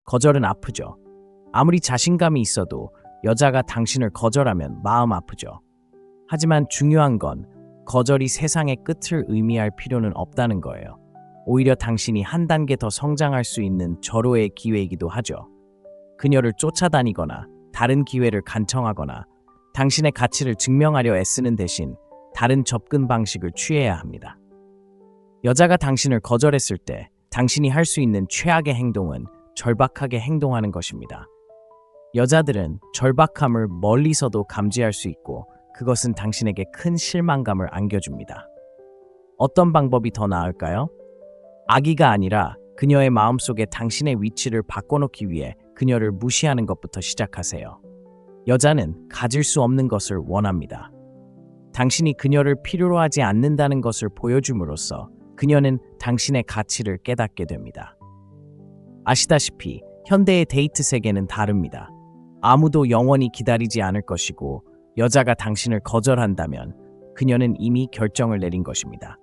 거절은 아프죠. 아무리 자신감이 있어도 여자가 당신을 거절하면 마음 아프죠. 하지만 중요한 건 거절이 세상의 끝을 의미할 필요는 없다는 거예요. 오히려 당신이 한 단계 더 성장할 수 있는 절호의 기회이기도 하죠. 그녀를 쫓아다니거나 다른 기회를 간청하거나 당신의 가치를 증명하려 애쓰는 대신 다른 접근 방식을 취해야 합니다. 여자가 당신을 거절했을 때 당신이 할 수 있는 최악의 행동은 절박하게 행동하는 것입니다. 여자들은 절박함을 멀리서도 감지할 수 있고 그것은 당신에게 큰 실망감을 안겨줍니다. 어떤 방법이 더 나을까요? 악의가 아니라 그녀의 마음속에 당신의 위치를 바꿔놓기 위해 그녀를 무시하는 것부터 시작하세요. 여자는 가질 수 없는 것을 원합니다. 당신이 그녀를 필요로 하지 않는다는 것을 보여줌으로써 그녀는 당신의 가치를 깨닫게 됩니다. 아시다시피 현대의 데이트 세계는 다릅니다. 아무도 영원히 기다리지 않을 것이고 여자가 당신을 거절한다면 그녀는 이미 결정을 내린 것입니다.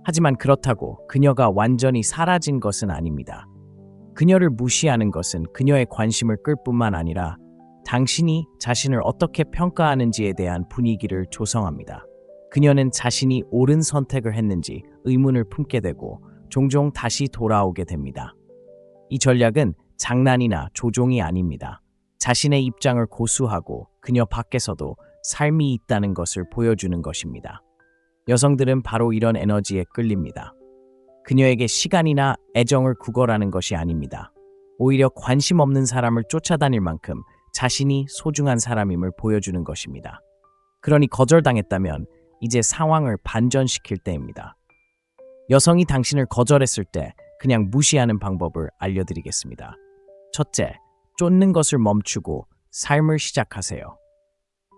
하지만 그렇다고 그녀가 완전히 사라진 것은 아닙니다. 그녀를 무시하는 것은 그녀의 관심을 끌 뿐만 아니라 당신이 자신을 어떻게 평가하는지에 대한 분위기를 조성합니다. 그녀는 자신이 옳은 선택을 했는지 의문을 품게 되고 종종 다시 돌아오게 됩니다. 이 전략은 장난이나 조종이 아닙니다. 자신의 입장을 고수하고 그녀 밖에서도 삶이 있다는 것을 보여주는 것입니다. 여성들은 바로 이런 에너지에 끌립니다. 그녀에게 시간이나 애정을 구걸하는 것이 아닙니다. 오히려 관심 없는 사람을 쫓아다닐 만큼 자신이 소중한 사람임을 보여주는 것입니다. 그러니 거절당했다면 이제 상황을 반전시킬 때입니다. 여성이 당신을 거절했을 때 그냥 무시하는 방법을 알려드리겠습니다. 첫째, 쫓는 것을 멈추고 삶을 시작하세요.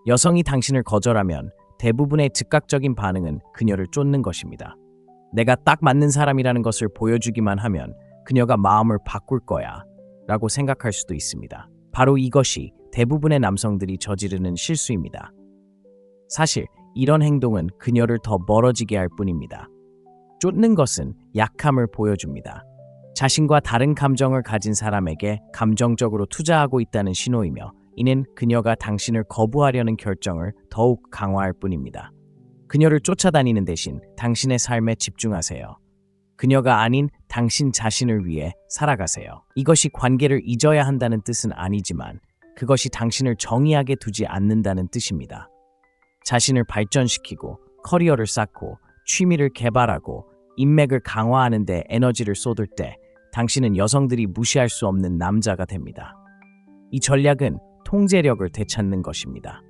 여성이 당신을 거절하면 대부분의 즉각적인 반응은 그녀를 쫓는 것입니다. 내가 딱 맞는 사람이라는 것을 보여주기만 하면 그녀가 마음을 바꿀 거야 라고 생각할 수도 있습니다. 바로 이것이 대부분의 남성들이 저지르는 실수입니다. 사실 이런 행동은 그녀를 더 멀어지게 할 뿐입니다. 쫓는 것은 약함을 보여줍니다. 자신과 다른 감정을 가진 사람에게 감정적으로 투자하고 있다는 신호이며 이는 그녀가 당신을 거부하려는 결정을 더욱 강화할 뿐입니다. 그녀를 쫓아다니는 대신 당신의 삶에 집중하세요. 그녀가 아닌 당신 자신을 위해 살아가세요. 이것이 관계를 잊어야 한다는 뜻은 아니지만 그것이 당신을 정의하게 두지 않는다는 뜻입니다. 자신을 발전시키고 커리어를 쌓고 취미를 개발하고 인맥을 강화하는 데 에너지를 쏟을 때 당신은 여성들이 무시할 수 없는 남자가 됩니다. 이 전략은 통제력을 되찾는 것입니다.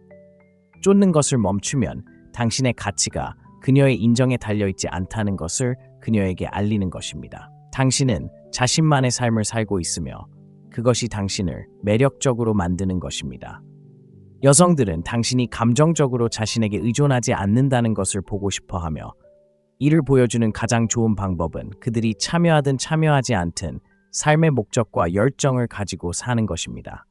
쫓는 것을 멈추면 당신의 가치가 그녀의 인정에 달려있지 않다는 것을 그녀에게 알리는 것입니다. 당신은 자신만의 삶을 살고 있으며 그것이 당신을 매력적으로 만드는 것입니다. 여성들은 당신이 감정적으로 자신에게 의존하지 않는다는 것을 보고 싶어하며 이를 보여주는 가장 좋은 방법은 그들이 참여하든 참여하지 않든 삶의 목적과 열정을 가지고 사는 것입니다.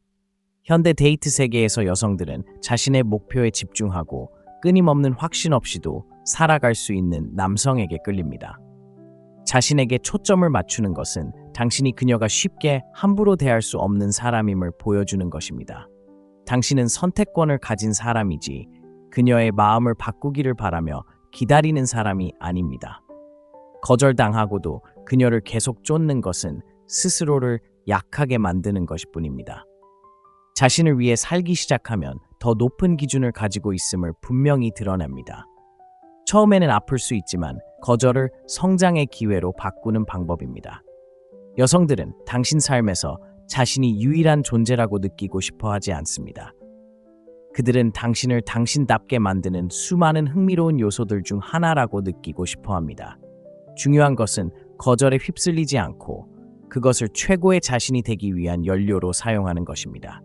현대 데이트 세계에서 여성들은 자신의 목표에 집중하고 끊임없는 확신 없이도 살아갈 수 있는 남성에게 끌립니다. 자신에게 초점을 맞추는 것은 당신이 그녀가 쉽게 함부로 대할 수 없는 사람임을 보여주는 것입니다. 당신은 선택권을 가진 사람이지 그녀의 마음을 바꾸기를 바라며 기다리는 사람이 아닙니다. 거절당하고도 그녀를 계속 쫓는 것은 스스로를 약하게 만드는 것일 뿐입니다. 자신을 위해 살기 시작하면 더 높은 기준을 가지고 있음을 분명히 드러냅니다. 처음에는 아플 수 있지만 거절을 성장의 기회로 바꾸는 방법입니다. 여성들은 당신 삶에서 자신이 유일한 존재라고 느끼고 싶어 하지 않습니다. 그들은 당신을 당신답게 만드는 수많은 흥미로운 요소들 중 하나라고 느끼고 싶어 합니다. 중요한 것은 거절에 휩쓸리지 않고 그것을 최고의 자신이 되기 위한 연료로 사용하는 것입니다.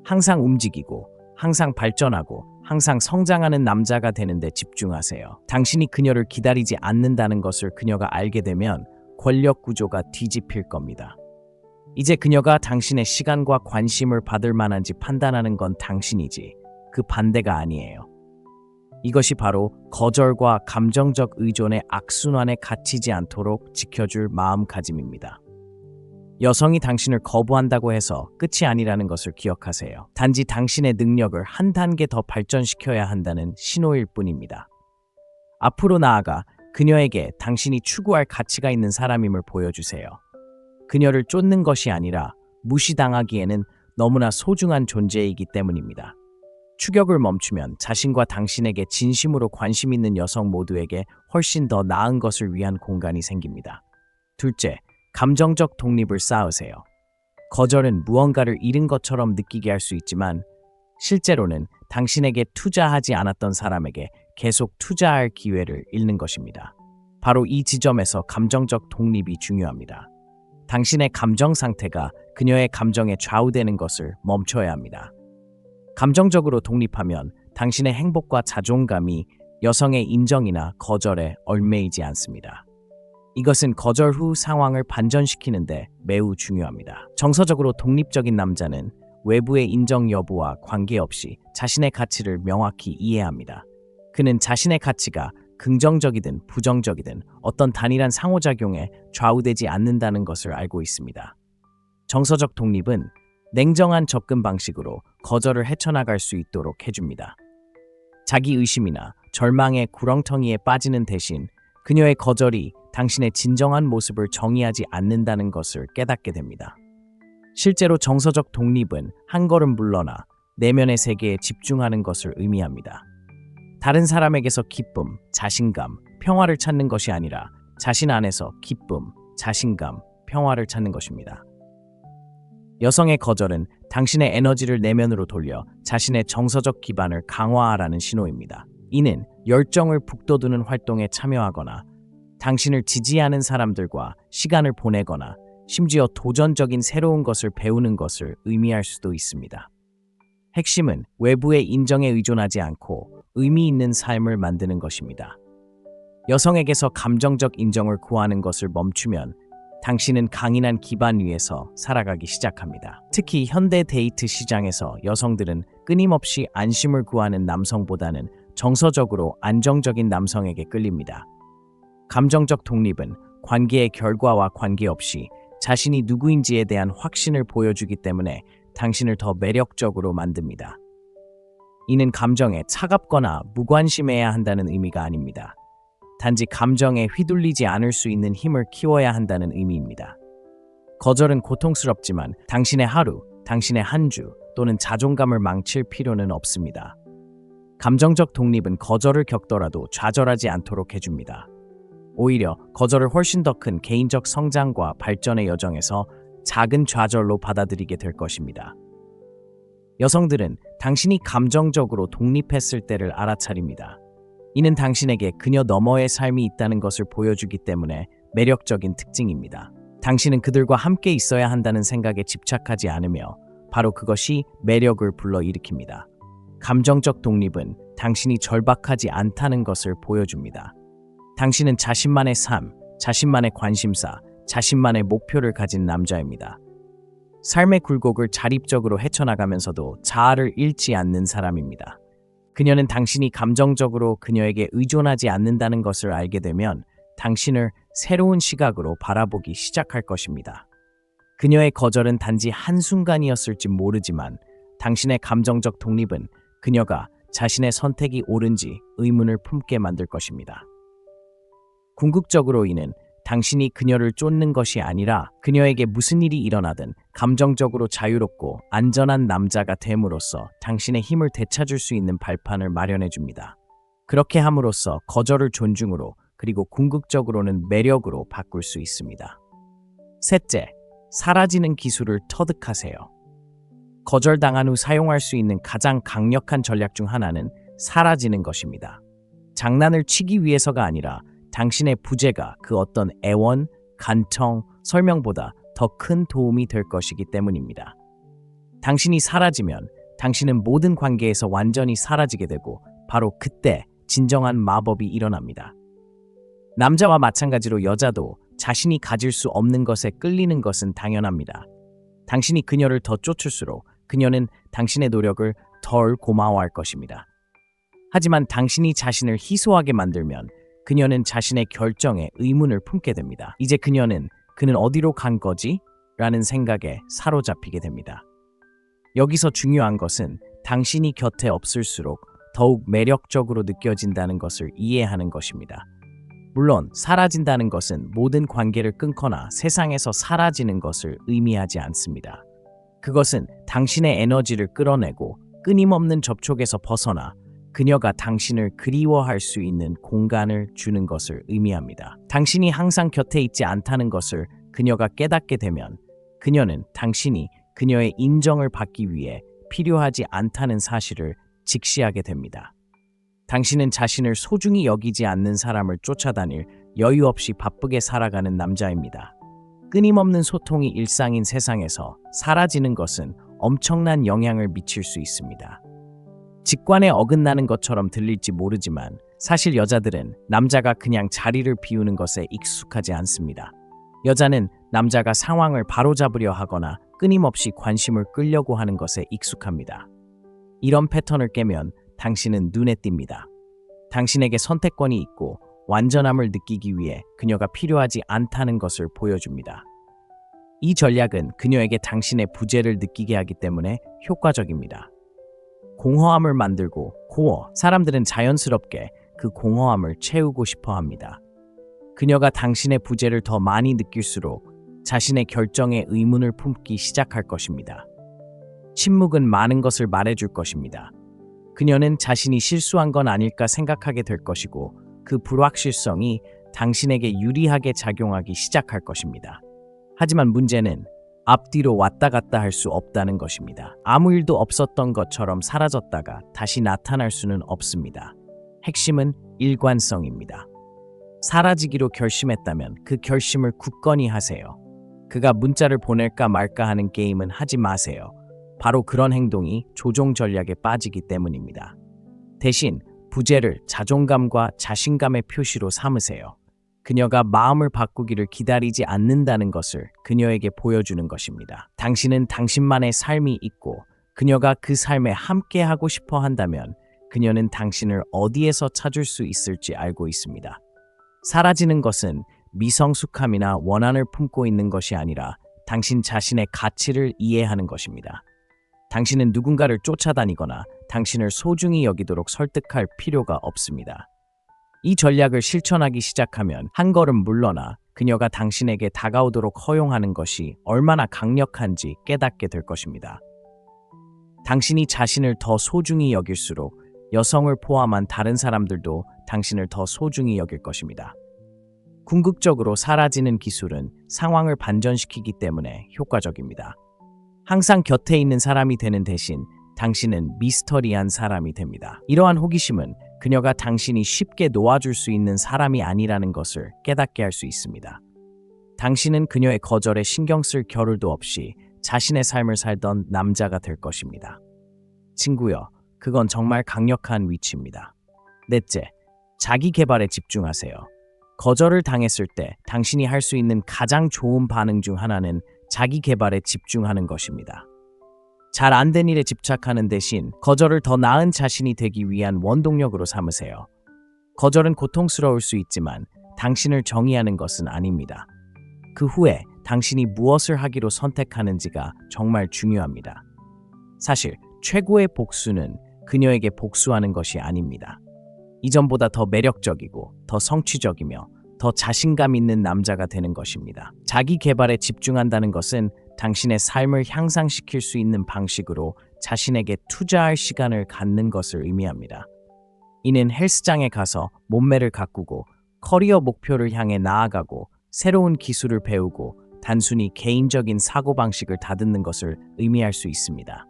항상 움직이고, 항상 발전하고, 항상 성장하는 남자가 되는 데 집중하세요. 당신이 그녀를 기다리지 않는다는 것을 그녀가 알게 되면 권력 구조가 뒤집힐 겁니다. 이제 그녀가 당신의 시간과 관심을 받을 만한지 판단하는 건 당신이지 그 반대가 아니에요. 이것이 바로 거절과 감정적 의존의 악순환에 갇히지 않도록 지켜줄 마음가짐입니다. 여성이 당신을 거부한다고 해서 끝이 아니라는 것을 기억하세요. 단지 당신의 능력을 한 단계 더 발전시켜야 한다는 신호일 뿐입니다. 앞으로 나아가 그녀에게 당신이 추구할 가치가 있는 사람임을 보여주세요. 그녀를 쫓는 것이 아니라 무시당하기에는 너무나 소중한 존재이기 때문입니다. 추격을 멈추면 자신과 당신에게 진심으로 관심 있는 여성 모두에게 훨씬 더 나은 것을 위한 공간이 생깁니다. 둘째, 감정적 독립을 쌓으세요. 거절은 무언가를 잃은 것처럼 느끼게 할 수 있지만 실제로는 당신에게 투자하지 않았던 사람에게 계속 투자할 기회를 잃는 것입니다. 바로 이 지점에서 감정적 독립이 중요합니다. 당신의 감정 상태가 그녀의 감정에 좌우되는 것을 멈춰야 합니다. 감정적으로 독립하면 당신의 행복과 자존감이 여성의 인정이나 거절에 얽매이지 않습니다. 이것은 거절 후 상황을 반전시키는데 매우 중요합니다. 정서적으로 독립적인 남자는 외부의 인정 여부와 관계없이 자신의 가치를 명확히 이해합니다. 그는 자신의 가치가 긍정적이든 부정적이든 어떤 단일한 상호작용에 좌우되지 않는다는 것을 알고 있습니다. 정서적 독립은 냉정한 접근 방식으로 거절을 헤쳐나갈 수 있도록 해줍니다. 자기 의심이나 절망의 구렁텅이에 빠지는 대신 그녀의 거절이 당신의 진정한 모습을 정의하지 않는다는 것을 깨닫게 됩니다. 실제로 정서적 독립은 한 걸음 물러나 내면의 세계에 집중하는 것을 의미합니다. 다른 사람에게서 기쁨, 자신감, 평화를 찾는 것이 아니라 자신 안에서 기쁨, 자신감, 평화를 찾는 것입니다. 여성의 거절은 당신의 에너지를 내면으로 돌려 자신의 정서적 기반을 강화하라는 신호입니다. 이는 열정을 북돋우는 활동에 참여하거나 당신을 지지하는 사람들과 시간을 보내거나 심지어 도전적인 새로운 것을 배우는 것을 의미할 수도 있습니다. 핵심은 외부의 인정에 의존하지 않고 의미 있는 삶을 만드는 것입니다. 여성에게서 감정적 인정을 구하는 것을 멈추면 당신은 강인한 기반 위에서 살아가기 시작합니다. 특히 현대 데이트 시장에서 여성들은 끊임없이 안심을 구하는 남성보다는 정서적으로 안정적인 남성에게 끌립니다. 감정적 독립은 관계의 결과와 관계없이 자신이 누구인지에 대한 확신을 보여주기 때문에 당신을 더 매력적으로 만듭니다. 이는 감정에 차갑거나 무관심해야 한다는 의미가 아닙니다. 단지 감정에 휘둘리지 않을 수 있는 힘을 키워야 한다는 의미입니다. 거절은 고통스럽지만 당신의 하루, 당신의 한 주 또는 자존감을 망칠 필요는 없습니다. 감정적 독립은 거절을 겪더라도 좌절하지 않도록 해줍니다. 오히려 거절을 훨씬 더 큰 개인적 성장과 발전의 여정에서 작은 좌절로 받아들이게 될 것입니다. 여성들은 당신이 감정적으로 독립했을 때를 알아차립니다. 이는 당신에게 그녀 너머의 삶이 있다는 것을 보여주기 때문에 매력적인 특징입니다. 당신은 그들과 함께 있어야 한다는 생각에 집착하지 않으며 바로 그것이 매력을 불러일으킵니다. 감정적 독립은 당신이 절박하지 않다는 것을 보여줍니다. 당신은 자신만의 삶, 자신만의 관심사, 자신만의 목표를 가진 남자입니다. 삶의 굴곡을 자립적으로 헤쳐나가면서도 자아를 잃지 않는 사람입니다. 그녀는 당신이 감정적으로 그녀에게 의존하지 않는다는 것을 알게 되면 당신을 새로운 시각으로 바라보기 시작할 것입니다. 그녀의 거절은 단지 한순간이었을지 모르지만 당신의 감정적 독립은 그녀가 자신의 선택이 옳은지 의문을 품게 만들 것입니다. 궁극적으로 이는 당신이 그녀를 쫓는 것이 아니라 그녀에게 무슨 일이 일어나든 감정적으로 자유롭고 안전한 남자가 됨으로써 당신의 힘을 되찾을 수 있는 발판을 마련해 줍니다. 그렇게 함으로써 거절을 존중으로 그리고 궁극적으로는 매력으로 바꿀 수 있습니다. 셋째, 사라지는 기술을 터득하세요. 거절당한 후 사용할 수 있는 가장 강력한 전략 중 하나는 사라지는 것입니다. 장난을 치기 위해서가 아니라 당신의 부재가 그 어떤 애원, 간청, 설명보다 더 큰 도움이 될 것이기 때문입니다. 당신이 사라지면 당신은 모든 관계에서 완전히 사라지게 되고 바로 그때 진정한 마법이 일어납니다. 남자와 마찬가지로 여자도 자신이 가질 수 없는 것에 끌리는 것은 당연합니다. 당신이 그녀를 더 쫓을수록 그녀는 당신의 노력을 덜 고마워할 것입니다. 하지만 당신이 자신을 희소하게 만들면 그녀는 자신의 결정에 의문을 품게 됩니다. 이제 그는 어디로 간 거지? 라는 생각에 사로잡히게 됩니다. 여기서 중요한 것은 당신이 곁에 없을수록 더욱 매력적으로 느껴진다는 것을 이해하는 것입니다. 물론 사라진다는 것은 모든 관계를 끊거나 세상에서 사라지는 것을 의미하지 않습니다. 그것은 당신의 에너지를 끌어내고 끊임없는 접촉에서 벗어나 그녀가 당신을 그리워할 수 있는 공간을 주는 것을 의미합니다. 당신이 항상 곁에 있지 않다는 것을 그녀가 깨닫게 되면 그녀는 당신이 그녀의 인정을 받기 위해 필요하지 않다는 사실을 직시하게 됩니다. 당신은 자신을 소중히 여기지 않는 사람을 쫓아다닐 여유 없이 바쁘게 살아가는 남자입니다. 끊임없는 소통이 일상인 세상에서 사라지는 것은 엄청난 영향을 미칠 수 있습니다. 직관에 어긋나는 것처럼 들릴지 모르지만 사실 여자들은 남자가 그냥 자리를 비우는 것에 익숙하지 않습니다. 여자는 남자가 상황을 바로잡으려 하거나 끊임없이 관심을 끌려고 하는 것에 익숙합니다. 이런 패턴을 깨면 당신은 눈에 띕니다. 당신에게 선택권이 있고 완전함을 느끼기 위해 그녀가 필요하지 않다는 것을 보여줍니다. 이 전략은 그녀에게 당신의 부재를 느끼게 하기 때문에 효과적입니다. 공허함을 만들고 사람들은 자연스럽게 그 공허함을 채우고 싶어 합니다. 그녀가 당신의 부재를 더 많이 느낄수록 자신의 결정에 의문을 품기 시작할 것입니다. 침묵은 많은 것을 말해줄 것입니다. 그녀는 자신이 실수한 건 아닐까 생각하게 될 것이고 그 불확실성이 당신에게 유리하게 작용하기 시작할 것입니다. 하지만 문제는 앞뒤로 왔다 갔다 할 수 없다는 것입니다. 아무 일도 없었던 것처럼 사라졌다가 다시 나타날 수는 없습니다. 핵심은 일관성입니다. 사라지기로 결심했다면 그 결심을 굳건히 하세요. 그가 문자를 보낼까 말까 하는 게임은 하지 마세요. 바로 그런 행동이 조종 전략에 빠지기 때문입니다. 대신 부재를 자존감과 자신감의 표시로 삼으세요. 그녀가 마음을 바꾸기를 기다리지 않는다는 것을 그녀에게 보여주는 것입니다. 당신은 당신만의 삶이 있고 그녀가 그 삶에 함께하고 싶어 한다면 그녀는 당신을 어디에서 찾을 수 있을지 알고 있습니다. 사라지는 것은 미성숙함이나 원한을 품고 있는 것이 아니라 당신 자신의 가치를 이해하는 것입니다. 당신은 누군가를 쫓아다니거나 당신을 소중히 여기도록 설득할 필요가 없습니다. 이 전략을 실천하기 시작하면 한 걸음 물러나 그녀가 당신에게 다가오도록 허용하는 것이 얼마나 강력한지 깨닫게 될 것입니다. 당신이 자신을 더 소중히 여길수록 여성을 포함한 다른 사람들도 당신을 더 소중히 여길 것입니다. 궁극적으로 사라지는 기술은 상황을 반전시키기 때문에 효과적입니다. 항상 곁에 있는 사람이 되는 대신 당신은 미스터리한 사람이 됩니다. 이러한 호기심은 그녀가 당신이 쉽게 놓아줄 수 있는 사람이 아니라는 것을 깨닫게 할 수 있습니다. 당신은 그녀의 거절에 신경 쓸 겨를도 없이 자신의 삶을 살던 남자가 될 것입니다. 친구여, 그건 정말 강력한 위치입니다. 넷째, 자기 개발에 집중하세요. 거절을 당했을 때 당신이 할 수 있는 가장 좋은 반응 중 하나는 자기 개발에 집중하는 것입니다. 잘 안 된 일에 집착하는 대신 거절을 더 나은 자신이 되기 위한 원동력으로 삼으세요. 거절은 고통스러울 수 있지만 당신을 정의하는 것은 아닙니다. 그 후에 당신이 무엇을 하기로 선택하는지가 정말 중요합니다. 사실 최고의 복수는 그녀에게 복수하는 것이 아닙니다. 이전보다 더 매력적이고 더 성취적이며 더 자신감 있는 남자가 되는 것입니다. 자기 개발에 집중한다는 것은 당신의 삶을 향상시킬 수 있는 방식으로 자신에게 투자할 시간을 갖는 것을 의미합니다. 이는 헬스장에 가서 몸매를 가꾸고 커리어 목표를 향해 나아가고 새로운 기술을 배우고 단순히 개인적인 사고방식을 다듬는 것을 의미할 수 있습니다.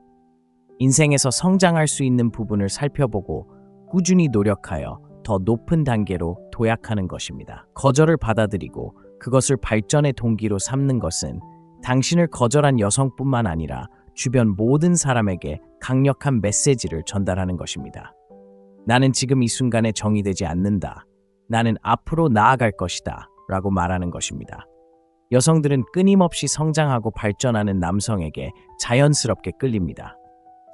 인생에서 성장할 수 있는 부분을 살펴보고 꾸준히 노력하여 더 높은 단계로 도약하는 것입니다. 거절을 받아들이고 그것을 발전의 동기로 삼는 것은 당신을 거절한 여성뿐만 아니라 주변 모든 사람에게 강력한 메시지를 전달하는 것입니다. 나는 지금 이 순간에 정의되지 않는다. 나는 앞으로 나아갈 것이다. 라고 말하는 것입니다. 여성들은 끊임없이 성장하고 발전하는 남성에게 자연스럽게 끌립니다.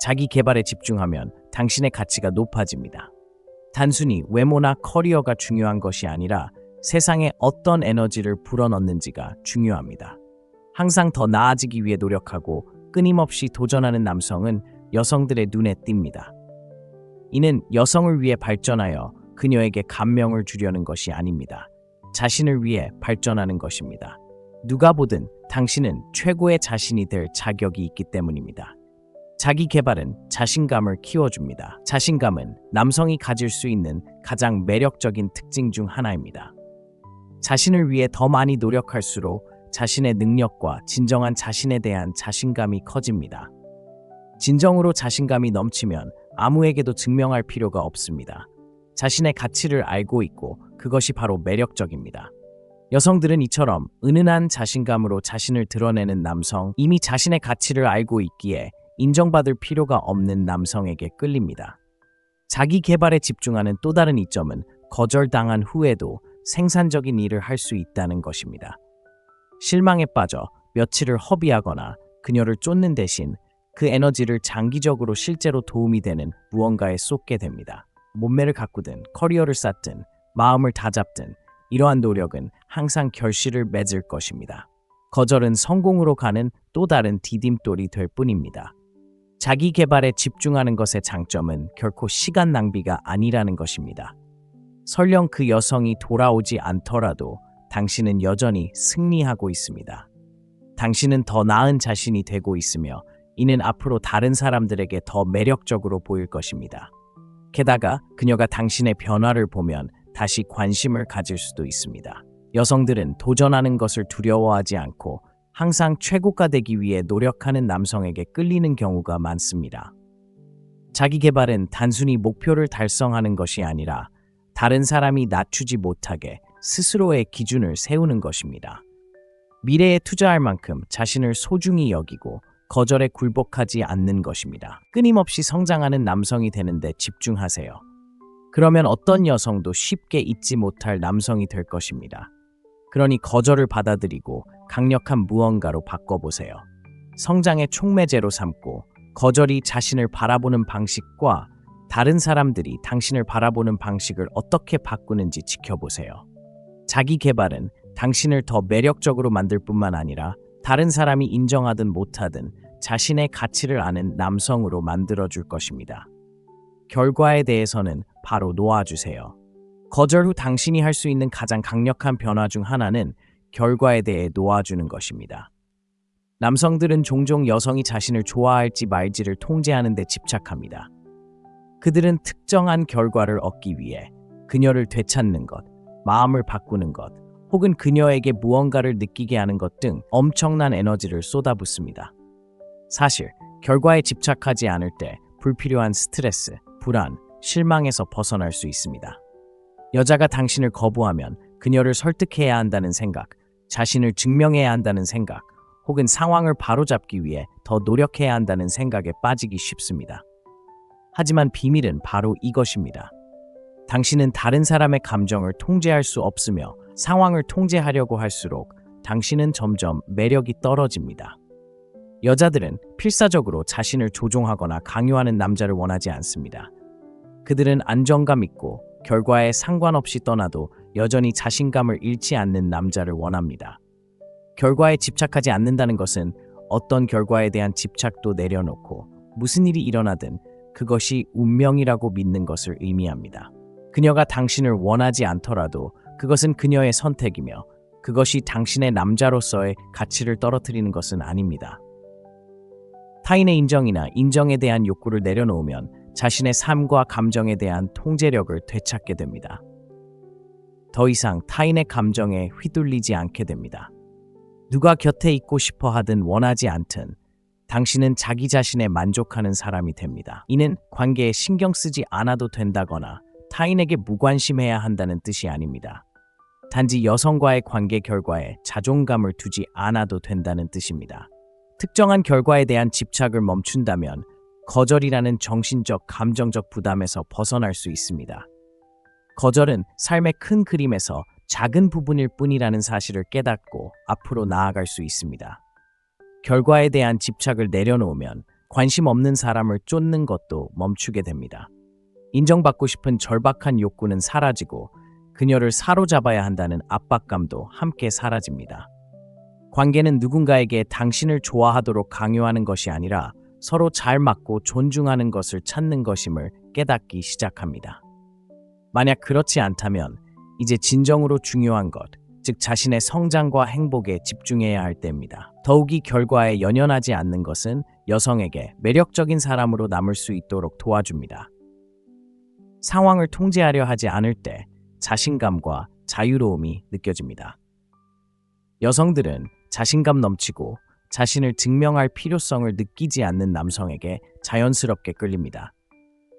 자기 개발에 집중하면 당신의 가치가 높아집니다. 단순히 외모나 커리어가 중요한 것이 아니라 세상에 어떤 에너지를 불어넣는지가 중요합니다. 항상 더 나아지기 위해 노력하고 끊임없이 도전하는 남성은 여성들의 눈에 띕니다. 이는 여성을 위해 발전하여 그녀에게 감명을 주려는 것이 아닙니다. 자신을 위해 발전하는 것입니다. 누가 보든 당신은 최고의 자신이 될 자격이 있기 때문입니다. 자기 개발은 자신감을 키워줍니다. 자신감은 남성이 가질 수 있는 가장 매력적인 특징 중 하나입니다. 자신을 위해 더 많이 노력할수록 자신의 능력과 진정한 자신에 대한 자신감이 커집니다. 진정으로 자신감이 넘치면 아무에게도 증명할 필요가 없습니다. 자신의 가치를 알고 있고 그것이 바로 매력적입니다. 여성들은 이처럼 은은한 자신감으로 자신을 드러내는 남성, 이미 자신의 가치를 알고 있기에 인정받을 필요가 없는 남성에게 끌립니다. 자기 개발에 집중하는 또 다른 이점은 거절당한 후에도 생산적인 일을 할 수 있다는 것입니다. 실망에 빠져 며칠을 허비하거나 그녀를 쫓는 대신 그 에너지를 장기적으로 실제로 도움이 되는 무언가에 쏟게 됩니다. 몸매를 가꾸든 커리어를 쌓든 마음을 다잡든 이러한 노력은 항상 결실을 맺을 것입니다. 거절은 성공으로 가는 또 다른 디딤돌이 될 뿐입니다. 자기 개발에 집중하는 것의 장점은 결코 시간 낭비가 아니라는 것입니다. 설령 그 여성이 돌아오지 않더라도 당신은 여전히 승리하고 있습니다. 당신은 더 나은 자신이 되고 있으며 이는 앞으로 다른 사람들에게 더 매력적으로 보일 것입니다. 게다가 그녀가 당신의 변화를 보면 다시 관심을 가질 수도 있습니다. 여성들은 도전하는 것을 두려워하지 않고 항상 최고가 되기 위해 노력하는 남성에게 끌리는 경우가 많습니다. 자기 개발은 단순히 목표를 달성하는 것이 아니라 다른 사람이 낮추지 못하게 스스로의 기준을 세우는 것입니다. 미래에 투자할 만큼 자신을 소중히 여기고 거절에 굴복하지 않는 것입니다. 끊임없이 성장하는 남성이 되는데 집중하세요. 그러면 어떤 여성도 쉽게 잊지 못할 남성이 될 것입니다. 그러니 거절을 받아들이고 강력한 무언가로 바꿔보세요. 성장의 촉매제로 삼고 거절이 자신을 바라보는 방식과 다른 사람들이 당신을 바라보는 방식을 어떻게 바꾸는지 지켜보세요. 자기 개발은 당신을 더 매력적으로 만들 뿐만 아니라 다른 사람이 인정하든 못하든 자신의 가치를 아는 남성으로 만들어줄 것입니다. 결과에 대해서는 바로 놓아주세요. 거절 후 당신이 할 수 있는 가장 강력한 변화 중 하나는 결과에 대해 놓아주는 것입니다. 남성들은 종종 여성이 자신을 좋아할지 말지를 통제하는 데 집착합니다. 그들은 특정한 결과를 얻기 위해 그녀를 되찾는 것, 마음을 바꾸는 것, 혹은 그녀에게 무언가를 느끼게 하는 것 등 엄청난 에너지를 쏟아붓습니다. 사실 결과에 집착하지 않을 때 불필요한 스트레스, 불안, 실망에서 벗어날 수 있습니다. 여자가 당신을 거부하면 그녀를 설득해야 한다는 생각, 자신을 증명해야 한다는 생각, 혹은 상황을 바로잡기 위해 더 노력해야 한다는 생각에 빠지기 쉽습니다. 하지만 비밀은 바로 이것입니다. 당신은 다른 사람의 감정을 통제할 수 없으며 상황을 통제하려고 할수록 당신은 점점 매력이 떨어집니다. 여자들은 필사적으로 자신을 조종하거나 강요하는 남자를 원하지 않습니다. 그들은 안정감 있고 결과에 상관없이 떠나도 여전히 자신감을 잃지 않는 남자를 원합니다. 결과에 집착하지 않는다는 것은 어떤 결과에 대한 집착도 내려놓고 무슨 일이 일어나든 그것이 운명이라고 믿는 것을 의미합니다. 그녀가 당신을 원하지 않더라도 그것은 그녀의 선택이며 그것이 당신의 남자로서의 가치를 떨어뜨리는 것은 아닙니다. 타인의 인정이나 인정에 대한 욕구를 내려놓으면 자신의 삶과 감정에 대한 통제력을 되찾게 됩니다. 더 이상 타인의 감정에 휘둘리지 않게 됩니다. 누가 곁에 있고 싶어 하든 원하지 않든 당신은 자기 자신에 만족하는 사람이 됩니다. 이는 관계에 신경 쓰지 않아도 된다거나 타인에게 무관심해야 한다는 뜻이 아닙니다. 단지 여성과의 관계 결과에 자존감을 두지 않아도 된다는 뜻입니다. 특정한 결과에 대한 집착을 멈춘다면 거절이라는 정신적, 감정적 부담에서 벗어날 수 있습니다. 거절은 삶의 큰 그림에서 작은 부분일 뿐이라는 사실을 깨닫고 앞으로 나아갈 수 있습니다. 결과에 대한 집착을 내려놓으면 관심 없는 사람을 쫓는 것도 멈추게 됩니다. 인정받고 싶은 절박한 욕구는 사라지고 그녀를 사로잡아야 한다는 압박감도 함께 사라집니다. 관계는 누군가에게 당신을 좋아하도록 강요하는 것이 아니라 서로 잘 맞고 존중하는 것을 찾는 것임을 깨닫기 시작합니다. 만약 그렇지 않다면 이제 진정으로 중요한 것, 즉 자신의 성장과 행복에 집중해야 할 때입니다. 더욱이 결과에 연연하지 않는 것은 여성에게 매력적인 사람으로 남을 수 있도록 도와줍니다. 상황을 통제하려 하지 않을 때 자신감과 자유로움이 느껴집니다. 여성들은 자신감 넘치고 자신을 증명할 필요성을 느끼지 않는 남성에게 자연스럽게 끌립니다.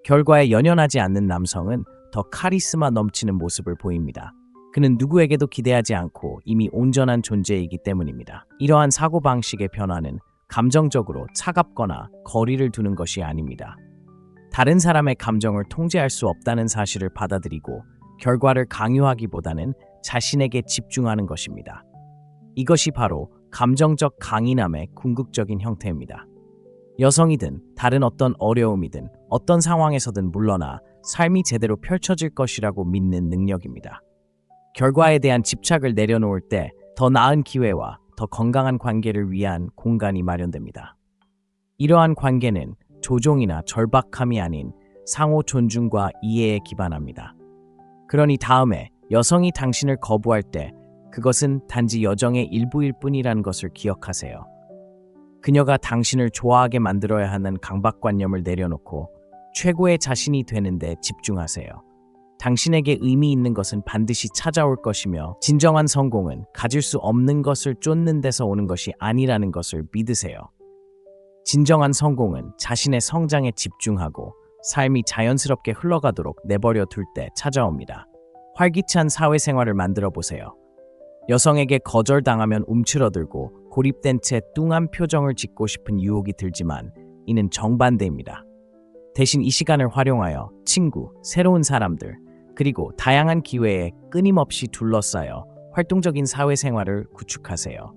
결과에 연연하지 않는 남성은 더 카리스마 넘치는 모습을 보입니다. 그는 누구에게도 기대하지 않고 이미 온전한 존재이기 때문입니다. 이러한 사고방식의 변화는 감정적으로 차갑거나 거리를 두는 것이 아닙니다. 다른 사람의 감정을 통제할 수 없다는 사실을 받아들이고 결과를 강요하기보다는 자신에게 집중하는 것입니다. 이것이 바로 감정적 강인함의 궁극적인 형태입니다. 여성이든 다른 어떤 어려움이든 어떤 상황에서든 물러나 삶이 제대로 펼쳐질 것이라고 믿는 능력입니다. 결과에 대한 집착을 내려놓을 때 더 나은 기회와 더 건강한 관계를 위한 공간이 마련됩니다. 이러한 관계는 조종이나 절박함이 아닌 상호 존중과 이해에 기반합니다. 그러니 다음에 여성이 당신을 거부할 때 그것은 단지 여정의 일부일 뿐이라는 것을 기억하세요. 그녀가 당신을 좋아하게 만들어야 하는 강박관념을 내려놓고 최고의 자신이 되는데 집중하세요. 당신에게 의미 있는 것은 반드시 찾아올 것이며 진정한 성공은 가질 수 없는 것을 쫓는 데서 오는 것이 아니라는 것을 믿으세요. 진정한 성공은 자신의 성장에 집중하고 삶이 자연스럽게 흘러가도록 내버려 둘 때 찾아옵니다. 활기찬 사회생활을 만들어 보세요. 여성에게 거절당하면 움츠러들고 고립된 채 뚱한 표정을 짓고 싶은 유혹이 들지만 이는 정반대입니다. 대신 이 시간을 활용하여 친구, 새로운 사람들, 그리고 다양한 기회에 끊임없이 둘러싸여 활동적인 사회생활을 구축하세요.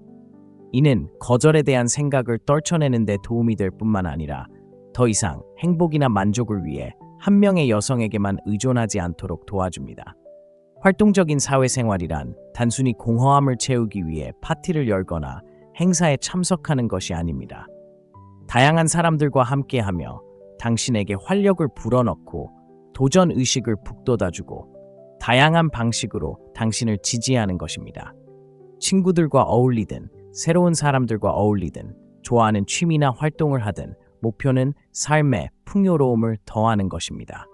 이는 거절에 대한 생각을 떨쳐내는 데 도움이 될 뿐만 아니라 더 이상 행복이나 만족을 위해 한 명의 여성에게만 의존하지 않도록 도와줍니다. 활동적인 사회생활이란 단순히 공허함을 채우기 위해 파티를 열거나 행사에 참석하는 것이 아닙니다. 다양한 사람들과 함께하며 당신에게 활력을 불어넣고 도전 의식을 북돋아주고 다양한 방식으로 당신을 지지하는 것입니다. 친구들과 어울리든 새로운 사람들과 어울리든 좋아하는 취미나 활동을 하든 목표는 삶의 풍요로움을 더하는 것입니다.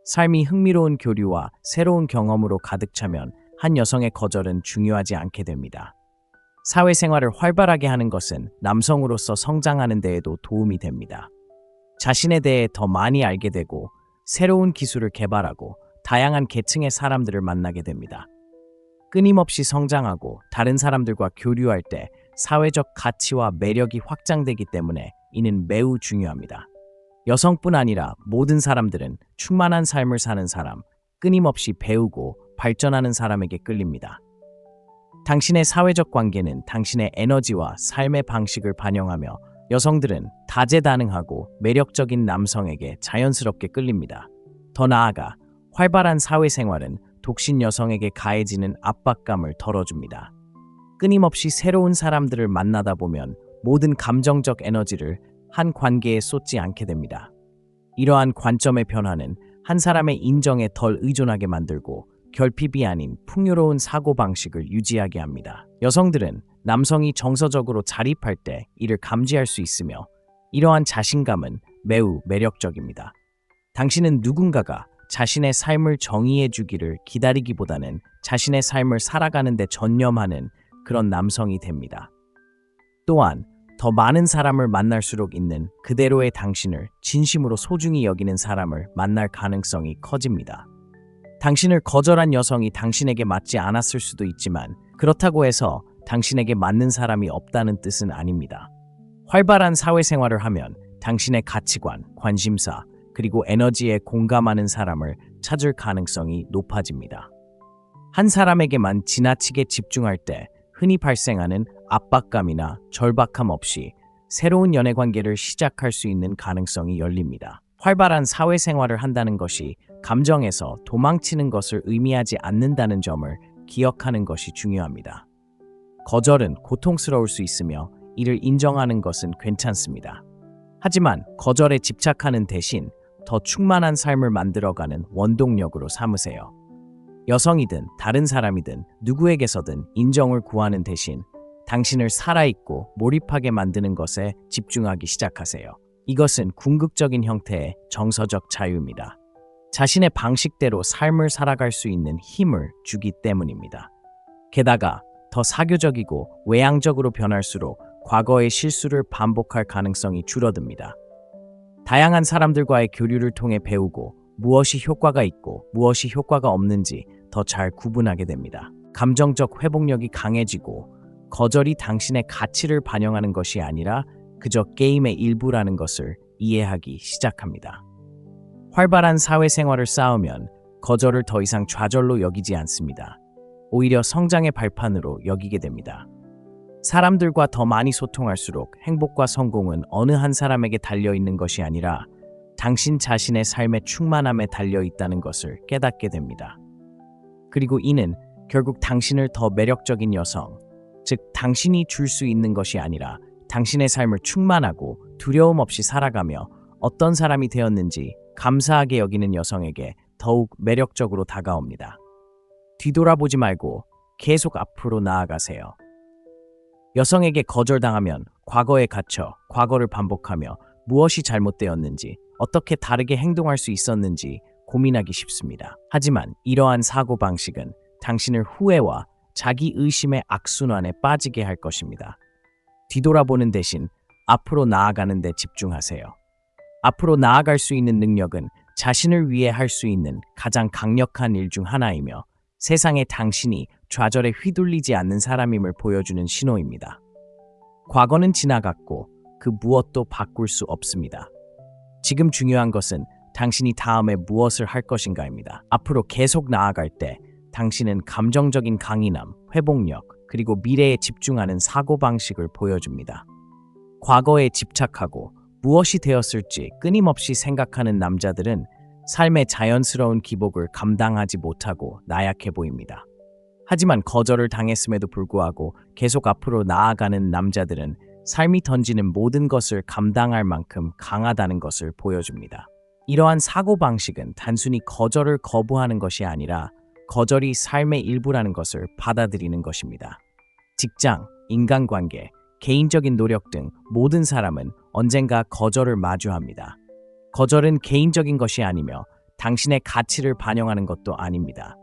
삶이 흥미로운 교류와 새로운 경험으로 가득 차면 한 여성의 거절은 중요하지 않게 됩니다. 사회생활을 활발하게 하는 것은 남성으로서 성장하는 데에도 도움이 됩니다. 자신에 대해 더 많이 알게 되고 새로운 기술을 개발하고 다양한 계층의 사람들을 만나게 됩니다. 끊임없이 성장하고 다른 사람들과 교류할 때 사회적 가치와 매력이 확장되기 때문에 이는 매우 중요합니다. 여성뿐 아니라 모든 사람들은 충만한 삶을 사는 사람, 끊임없이 배우고 발전하는 사람에게 끌립니다. 당신의 사회적 관계는 당신의 에너지와 삶의 방식을 반영하며 여성들은 다재다능하고 매력적인 남성에게 자연스럽게 끌립니다. 더 나아가 활발한 사회생활은 독신 여성에게 가해지는 압박감을 덜어줍니다. 끊임없이 새로운 사람들을 만나다 보면 모든 감정적 에너지를 한 관계에 쏟지 않게 됩니다. 이러한 관점의 변화는 한 사람의 인정에 덜 의존하게 만들고 결핍이 아닌 풍요로운 사고방식을 유지하게 합니다. 여성들은 남성이 정서적으로 자립할 때 이를 감지할 수 있으며 이러한 자신감은 매우 매력적입니다. 당신은 누군가가 자신의 삶을 정의해 주기를 기다리기보다는 자신의 삶을 살아가는 데 전념하는 그런 남성이 됩니다. 또한 더 많은 사람을 만날수록 있는 그대로의 당신을 진심으로 소중히 여기는 사람을 만날 가능성이 커집니다. 당신을 거절한 여성이 당신에게 맞지 않았을 수도 있지만 그렇다고 해서 당신에게 맞는 사람이 없다는 뜻은 아닙니다. 활발한 사회생활을 하면 당신의 가치관, 관심사, 그리고 에너지에 공감하는 사람을 찾을 가능성이 높아집니다. 한 사람에게만 지나치게 집중할 때 흔히 발생하는 압박감이나 절박함 없이 새로운 연애관계를 시작할 수 있는 가능성이 열립니다. 활발한 사회생활을 한다는 것이 감정에서 도망치는 것을 의미하지 않는다는 점을 기억하는 것이 중요합니다. 거절은 고통스러울 수 있으며 이를 인정하는 것은 괜찮습니다. 하지만 거절에 집착하는 대신 더 충만한 삶을 만들어가는 원동력으로 삼으세요. 여성이든 다른 사람이든 누구에게서든 인정을 구하는 대신 당신을 살아있고 몰입하게 만드는 것에 집중하기 시작하세요. 이것은 궁극적인 형태의 정서적 자유입니다. 자신의 방식대로 삶을 살아갈 수 있는 힘을 주기 때문입니다. 게다가 더 사교적이고 외향적으로 변할수록 과거의 실수를 반복할 가능성이 줄어듭니다. 다양한 사람들과의 교류를 통해 배우고 무엇이 효과가 있고 무엇이 효과가 없는지 더 잘 구분하게 됩니다. 감정적 회복력이 강해지고 거절이 당신의 가치를 반영하는 것이 아니라 그저 게임의 일부라는 것을 이해하기 시작합니다. 활발한 사회생활을 쌓으면 거절을 더 이상 좌절로 여기지 않습니다. 오히려 성장의 발판으로 여기게 됩니다. 사람들과 더 많이 소통할수록 행복과 성공은 어느 한 사람에게 달려있는 것이 아니라 당신 자신의 삶의 충만함에 달려있다는 것을 깨닫게 됩니다. 그리고 이는 결국 당신을 더 매력적인 여성, 즉 당신이 줄 수 있는 것이 아니라 당신의 삶을 충만하고 두려움 없이 살아가며 어떤 사람이 되었는지 감사하게 여기는 여성에게 더욱 매력적으로 다가옵니다. 뒤돌아보지 말고 계속 앞으로 나아가세요. 여성에게 거절당하면 과거에 갇혀 과거를 반복하며 무엇이 잘못되었는지, 어떻게 다르게 행동할 수 있었는지 고민하기 쉽습니다. 하지만 이러한 사고방식은 당신을 후회와 자기 의심의 악순환에 빠지게 할 것입니다. 뒤돌아보는 대신 앞으로 나아가는 데 집중하세요. 앞으로 나아갈 수 있는 능력은 자신을 위해 할 수 있는 가장 강력한 일 중 하나이며 세상에 당신이 좌절에 휘둘리지 않는 사람임을 보여주는 신호입니다. 과거는 지나갔고 그 무엇도 바꿀 수 없습니다. 지금 중요한 것은 당신이 다음에 무엇을 할 것인가입니다. 앞으로 계속 나아갈 때 당신은 감정적인 강인함, 회복력, 그리고 미래에 집중하는 사고방식을 보여줍니다. 과거에 집착하고 무엇이 되었을지 끊임없이 생각하는 남자들은 삶의 자연스러운 기복을 감당하지 못하고 나약해 보입니다. 하지만 거절을 당했음에도 불구하고 계속 앞으로 나아가는 남자들은 삶이 던지는 모든 것을 감당할 만큼 강하다는 것을 보여줍니다. 이러한 사고방식은 단순히 거절을 거부하는 것이 아니라 거절이 삶의 일부라는 것을 받아들이는 것입니다. 직장, 인간관계, 개인적인 노력 등 모든 사람은 언젠가 거절을 마주합니다. 거절은 개인적인 것이 아니며 당신의 가치를 반영하는 것도 아닙니다.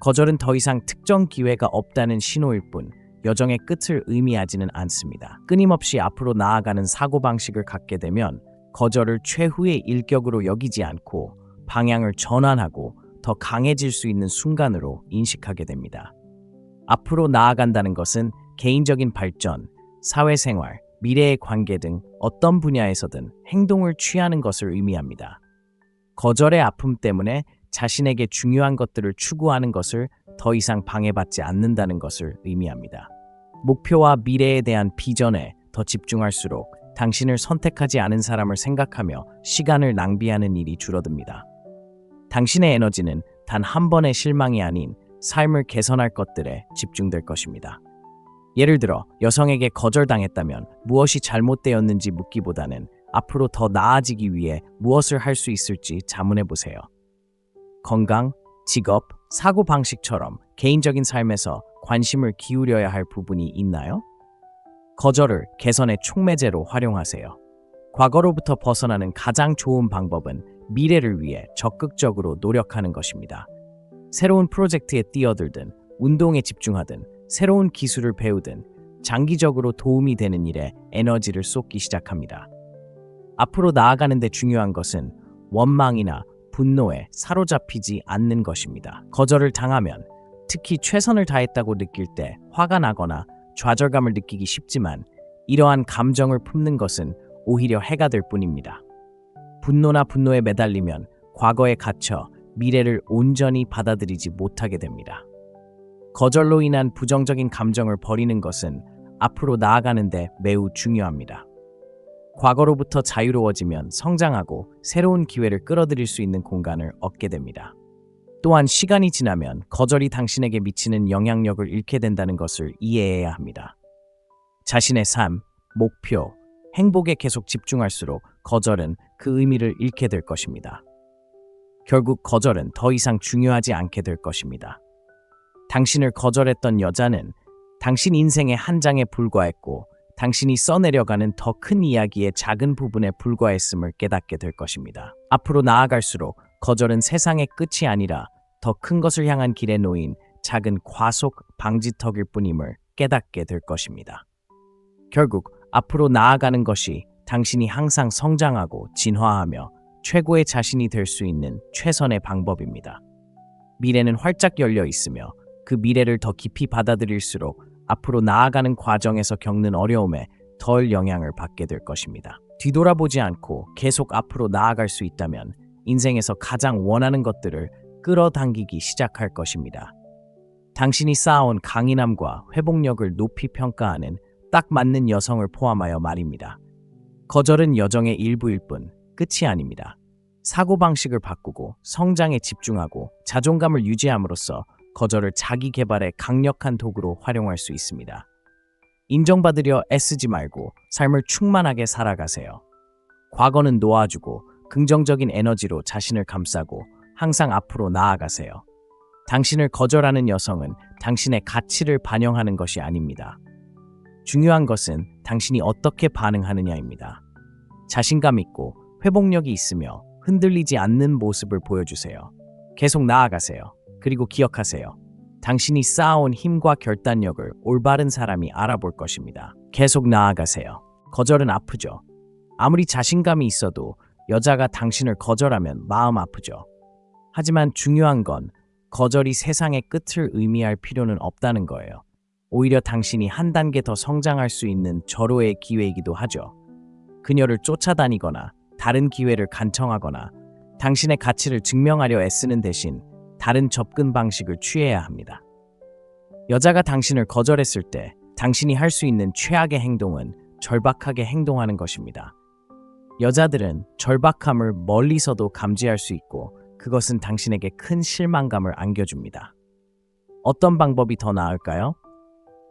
거절은 더 이상 특정 기회가 없다는 신호일 뿐 여정의 끝을 의미하지는 않습니다. 끊임없이 앞으로 나아가는 사고방식을 갖게 되면 거절을 최후의 일격으로 여기지 않고 방향을 전환하고 더 강해질 수 있는 순간으로 인식하게 됩니다. 앞으로 나아간다는 것은 개인적인 발전, 사회생활, 미래의 관계 등 어떤 분야에서든 행동을 취하는 것을 의미합니다. 거절의 아픔 때문에 자신에게 중요한 것들을 추구하는 것을 더 이상 방해받지 않는다는 것을 의미합니다. 목표와 미래에 대한 비전에 더 집중할수록 당신을 선택하지 않은 사람을 생각하며 시간을 낭비하는 일이 줄어듭니다. 당신의 에너지는 단 한 번의 실망이 아닌 삶을 개선할 것들에 집중될 것입니다. 예를 들어 여성에게 거절당했다면 무엇이 잘못되었는지 묻기보다는 앞으로 더 나아지기 위해 무엇을 할 수 있을지 자문해 보세요. 건강, 직업, 사고방식처럼 개인적인 삶에서 관심을 기울여야 할 부분이 있나요? 거절을 개선의 촉매제로 활용하세요. 과거로부터 벗어나는 가장 좋은 방법은 미래를 위해 적극적으로 노력하는 것입니다. 새로운 프로젝트에 뛰어들든, 운동에 집중하든, 새로운 기술을 배우든 장기적으로 도움이 되는 일에 에너지를 쏟기 시작합니다. 앞으로 나아가는 데 중요한 것은 원망이나 분노에 사로잡히지 않는 것입니다. 거절을 당하면 특히 최선을 다했다고 느낄 때 화가 나거나 좌절감을 느끼기 쉽지만 이러한 감정을 품는 것은 오히려 해가 될 뿐입니다. 분노나 분노에 매달리면 과거에 갇혀 미래를 온전히 받아들이지 못하게 됩니다. 거절로 인한 부정적인 감정을 버리는 것은 앞으로 나아가는 데 매우 중요합니다. 과거로부터 자유로워지면 성장하고 새로운 기회를 끌어들일 수 있는 공간을 얻게 됩니다. 또한 시간이 지나면 거절이 당신에게 미치는 영향력을 잃게 된다는 것을 이해해야 합니다. 자신의 삶, 목표, 행복에 계속 집중할수록 거절은 그 의미를 잃게 될 것입니다. 결국 거절은 더 이상 중요하지 않게 될 것입니다. 당신을 거절했던 여자는 당신 인생의 한 장에 불과했고 당신이 써내려가는 더 큰 이야기의 작은 부분에 불과했음을 깨닫게 될 것입니다. 앞으로 나아갈수록 거절은 세상의 끝이 아니라 더 큰 것을 향한 길에 놓인 작은 과속 방지턱일 뿐임을 깨닫게 될 것입니다. 결국 앞으로 나아가는 것이 당신이 항상 성장하고 진화하며 최고의 자신이 될 수 있는 최선의 방법입니다. 미래는 활짝 열려 있으며 그 미래를 더 깊이 받아들일수록 앞으로 나아가는 과정에서 겪는 어려움에 덜 영향을 받게 될 것입니다. 뒤돌아보지 않고 계속 앞으로 나아갈 수 있다면 인생에서 가장 원하는 것들을 끌어당기기 시작할 것입니다. 당신이 쌓아온 강인함과 회복력을 높이 평가하는 딱 맞는 여성을 포함하여 말입니다. 거절은 여정의 일부일 뿐 끝이 아닙니다. 사고방식을 바꾸고 성장에 집중하고 자존감을 유지함으로써 거절을 자기 개발의 강력한 도구로 활용할 수 있습니다. 인정받으려 애쓰지 말고 삶을 충만하게 살아가세요. 과거는 놓아주고 긍정적인 에너지로 자신을 감싸고 항상 앞으로 나아가세요. 당신을 거절하는 여성은 당신의 가치를 반영하는 것이 아닙니다. 중요한 것은 당신이 어떻게 반응하느냐입니다. 자신감 있고 회복력이 있으며 흔들리지 않는 모습을 보여주세요. 계속 나아가세요. 그리고 기억하세요. 당신이 쌓아온 힘과 결단력을 올바른 사람이 알아볼 것입니다. 계속 나아가세요. 거절은 아프죠. 아무리 자신감이 있어도 여자가 당신을 거절하면 마음 아프죠. 하지만 중요한 건 거절이 세상의 끝을 의미할 필요는 없다는 거예요. 오히려 당신이 한 단계 더 성장할 수 있는 절호의 기회이기도 하죠. 그녀를 쫓아다니거나 다른 기회를 간청하거나 당신의 가치를 증명하려 애쓰는 대신 다른 접근 방식을 취해야 합니다. 여자가 당신을 거절했을 때 당신이 할 수 있는 최악의 행동은 절박하게 행동하는 것입니다. 여자들은 절박함을 멀리서도 감지할 수 있고 그것은 당신에게 큰 실망감을 안겨줍니다. 어떤 방법이 더 나을까요?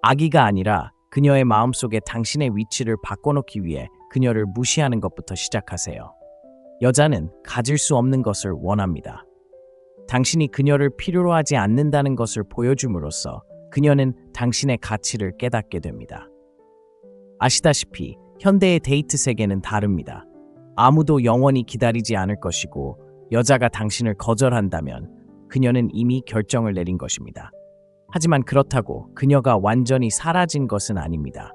악의가 아니라 그녀의 마음속에 당신의 위치를 바꿔놓기 위해 그녀를 무시하는 것부터 시작하세요. 여자는 가질 수 없는 것을 원합니다. 당신이 그녀를 필요로 하지 않는다는 것을 보여줌으로써 그녀는 당신의 가치를 깨닫게 됩니다. 아시다시피 현대의 데이트 세계는 다릅니다. 아무도 영원히 기다리지 않을 것이고 여자가 당신을 거절한다면 그녀는 이미 결정을 내린 것입니다. 하지만 그렇다고 그녀가 완전히 사라진 것은 아닙니다.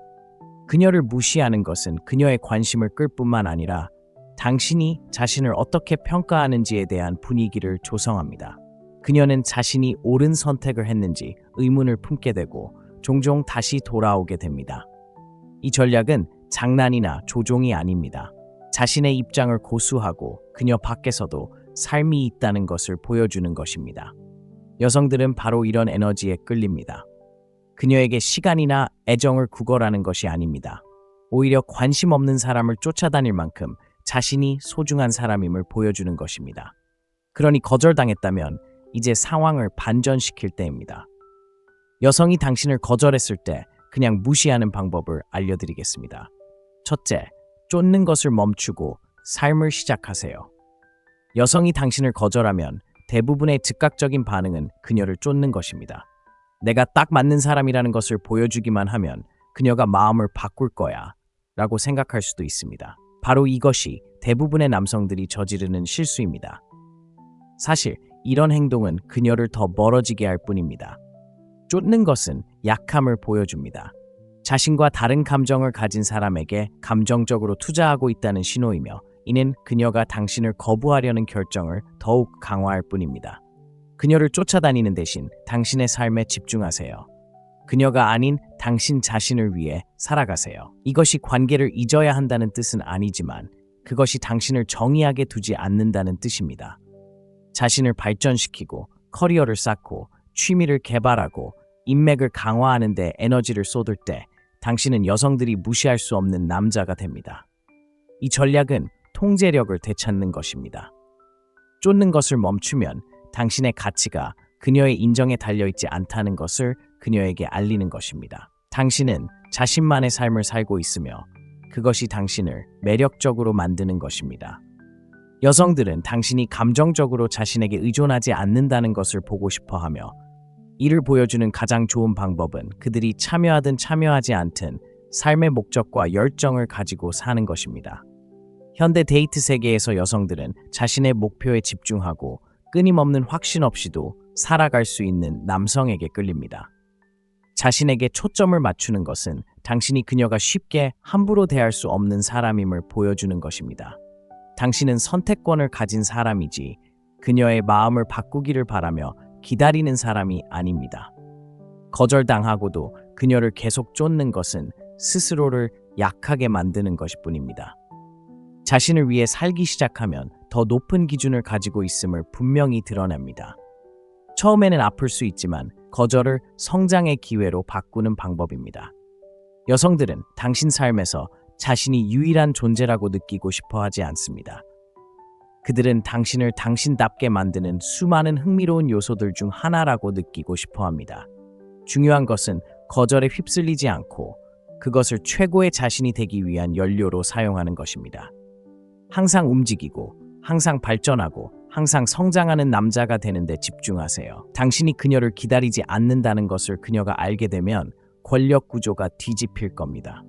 그녀를 무시하는 것은 그녀의 관심을 끌 뿐만 아니라 당신이 자신을 어떻게 평가하는지에 대한 분위기를 조성합니다. 그녀는 자신이 옳은 선택을 했는지 의문을 품게 되고 종종 다시 돌아오게 됩니다. 이 전략은 장난이나 조종이 아닙니다. 자신의 입장을 고수하고 그녀 밖에서도 삶이 있다는 것을 보여주는 것입니다. 여성들은 바로 이런 에너지에 끌립니다. 그녀에게 시간이나 애정을 구걸하는 것이 아닙니다. 오히려 관심 없는 사람을 쫓아다닐 만큼 자신이 소중한 사람임을 보여주는 것입니다. 그러니 거절당했다면 이제 상황을 반전시킬 때입니다. 여성이 당신을 거절했을 때 그냥 무시하는 방법을 알려드리겠습니다. 첫째, 쫓는 것을 멈추고 삶을 시작하세요. 여성이 당신을 거절하면 대부분의 즉각적인 반응은 그녀를 쫓는 것입니다. 내가 딱 맞는 사람이라는 것을 보여주기만 하면 그녀가 마음을 바꿀 거야 라고 생각할 수도 있습니다. 바로 이것이 대부분의 남성들이 저지르는 실수입니다. 사실 이런 행동은 그녀를 더 멀어지게 할 뿐입니다. 쫓는 것은 약함을 보여줍니다. 자신과 다른 감정을 가진 사람에게 감정적으로 투자하고 있다는 신호이며 이는 그녀가 당신을 거부하려는 결정을 더욱 강화할 뿐입니다. 그녀를 쫓아다니는 대신 당신의 삶에 집중하세요. 그녀가 아닌 당신 자신을 위해 살아가세요. 이것이 관계를 잊어야 한다는 뜻은 아니지만 그것이 당신을 정의하게 두지 않는다는 뜻입니다. 자신을 발전시키고 커리어를 쌓고 취미를 개발하고 인맥을 강화하는 데 에너지를 쏟을 때 당신은 여성들이 무시할 수 없는 남자가 됩니다. 이 전략은 통제력을 되찾는 것입니다. 쫓는 것을 멈추면 당신의 가치가 그녀의 인정에 달려있지 않다는 것을 그녀에게 알리는 것입니다. 당신은 자신만의 삶을 살고 있으며 그것이 당신을 매력적으로 만드는 것입니다. 여성들은 당신이 감정적으로 자신에게 의존하지 않는다는 것을 보고 싶어 하며 이를 보여주는 가장 좋은 방법은 그들이 참여하든 참여하지 않든 삶의 목적과 열정을 가지고 사는 것입니다. 현대 데이트 세계에서 여성들은 자신의 목표에 집중하고 끊임없는 확신 없이도 살아갈 수 있는 남성에게 끌립니다. 자신에게 초점을 맞추는 것은 당신이 그녀가 쉽게 함부로 대할 수 없는 사람임을 보여주는 것입니다. 당신은 선택권을 가진 사람이지 그녀의 마음을 바꾸기를 바라며 기다리는 사람이 아닙니다. 거절당하고도 그녀를 계속 쫓는 것은 스스로를 약하게 만드는 것일 뿐입니다. 자신을 위해 살기 시작하면 더 높은 기준을 가지고 있음을 분명히 드러냅니다. 처음에는 아플 수 있지만 거절을 성장의 기회로 바꾸는 방법입니다. 여성들은 당신 삶에서 자신이 유일한 존재라고 느끼고 싶어 하지 않습니다. 그들은 당신을 당신답게 만드는 수많은 흥미로운 요소들 중 하나라고 느끼고 싶어 합니다. 중요한 것은 거절에 휩쓸리지 않고 그것을 최고의 자신이 되기 위한 연료로 사용하는 것입니다. 항상 움직이고, 항상 발전하고, 항상 성장하는 남자가 되는 데 집중하세요. 당신이 그녀를 기다리지 않는다는 것을 그녀가 알게 되면 권력 구조가 뒤집힐 겁니다.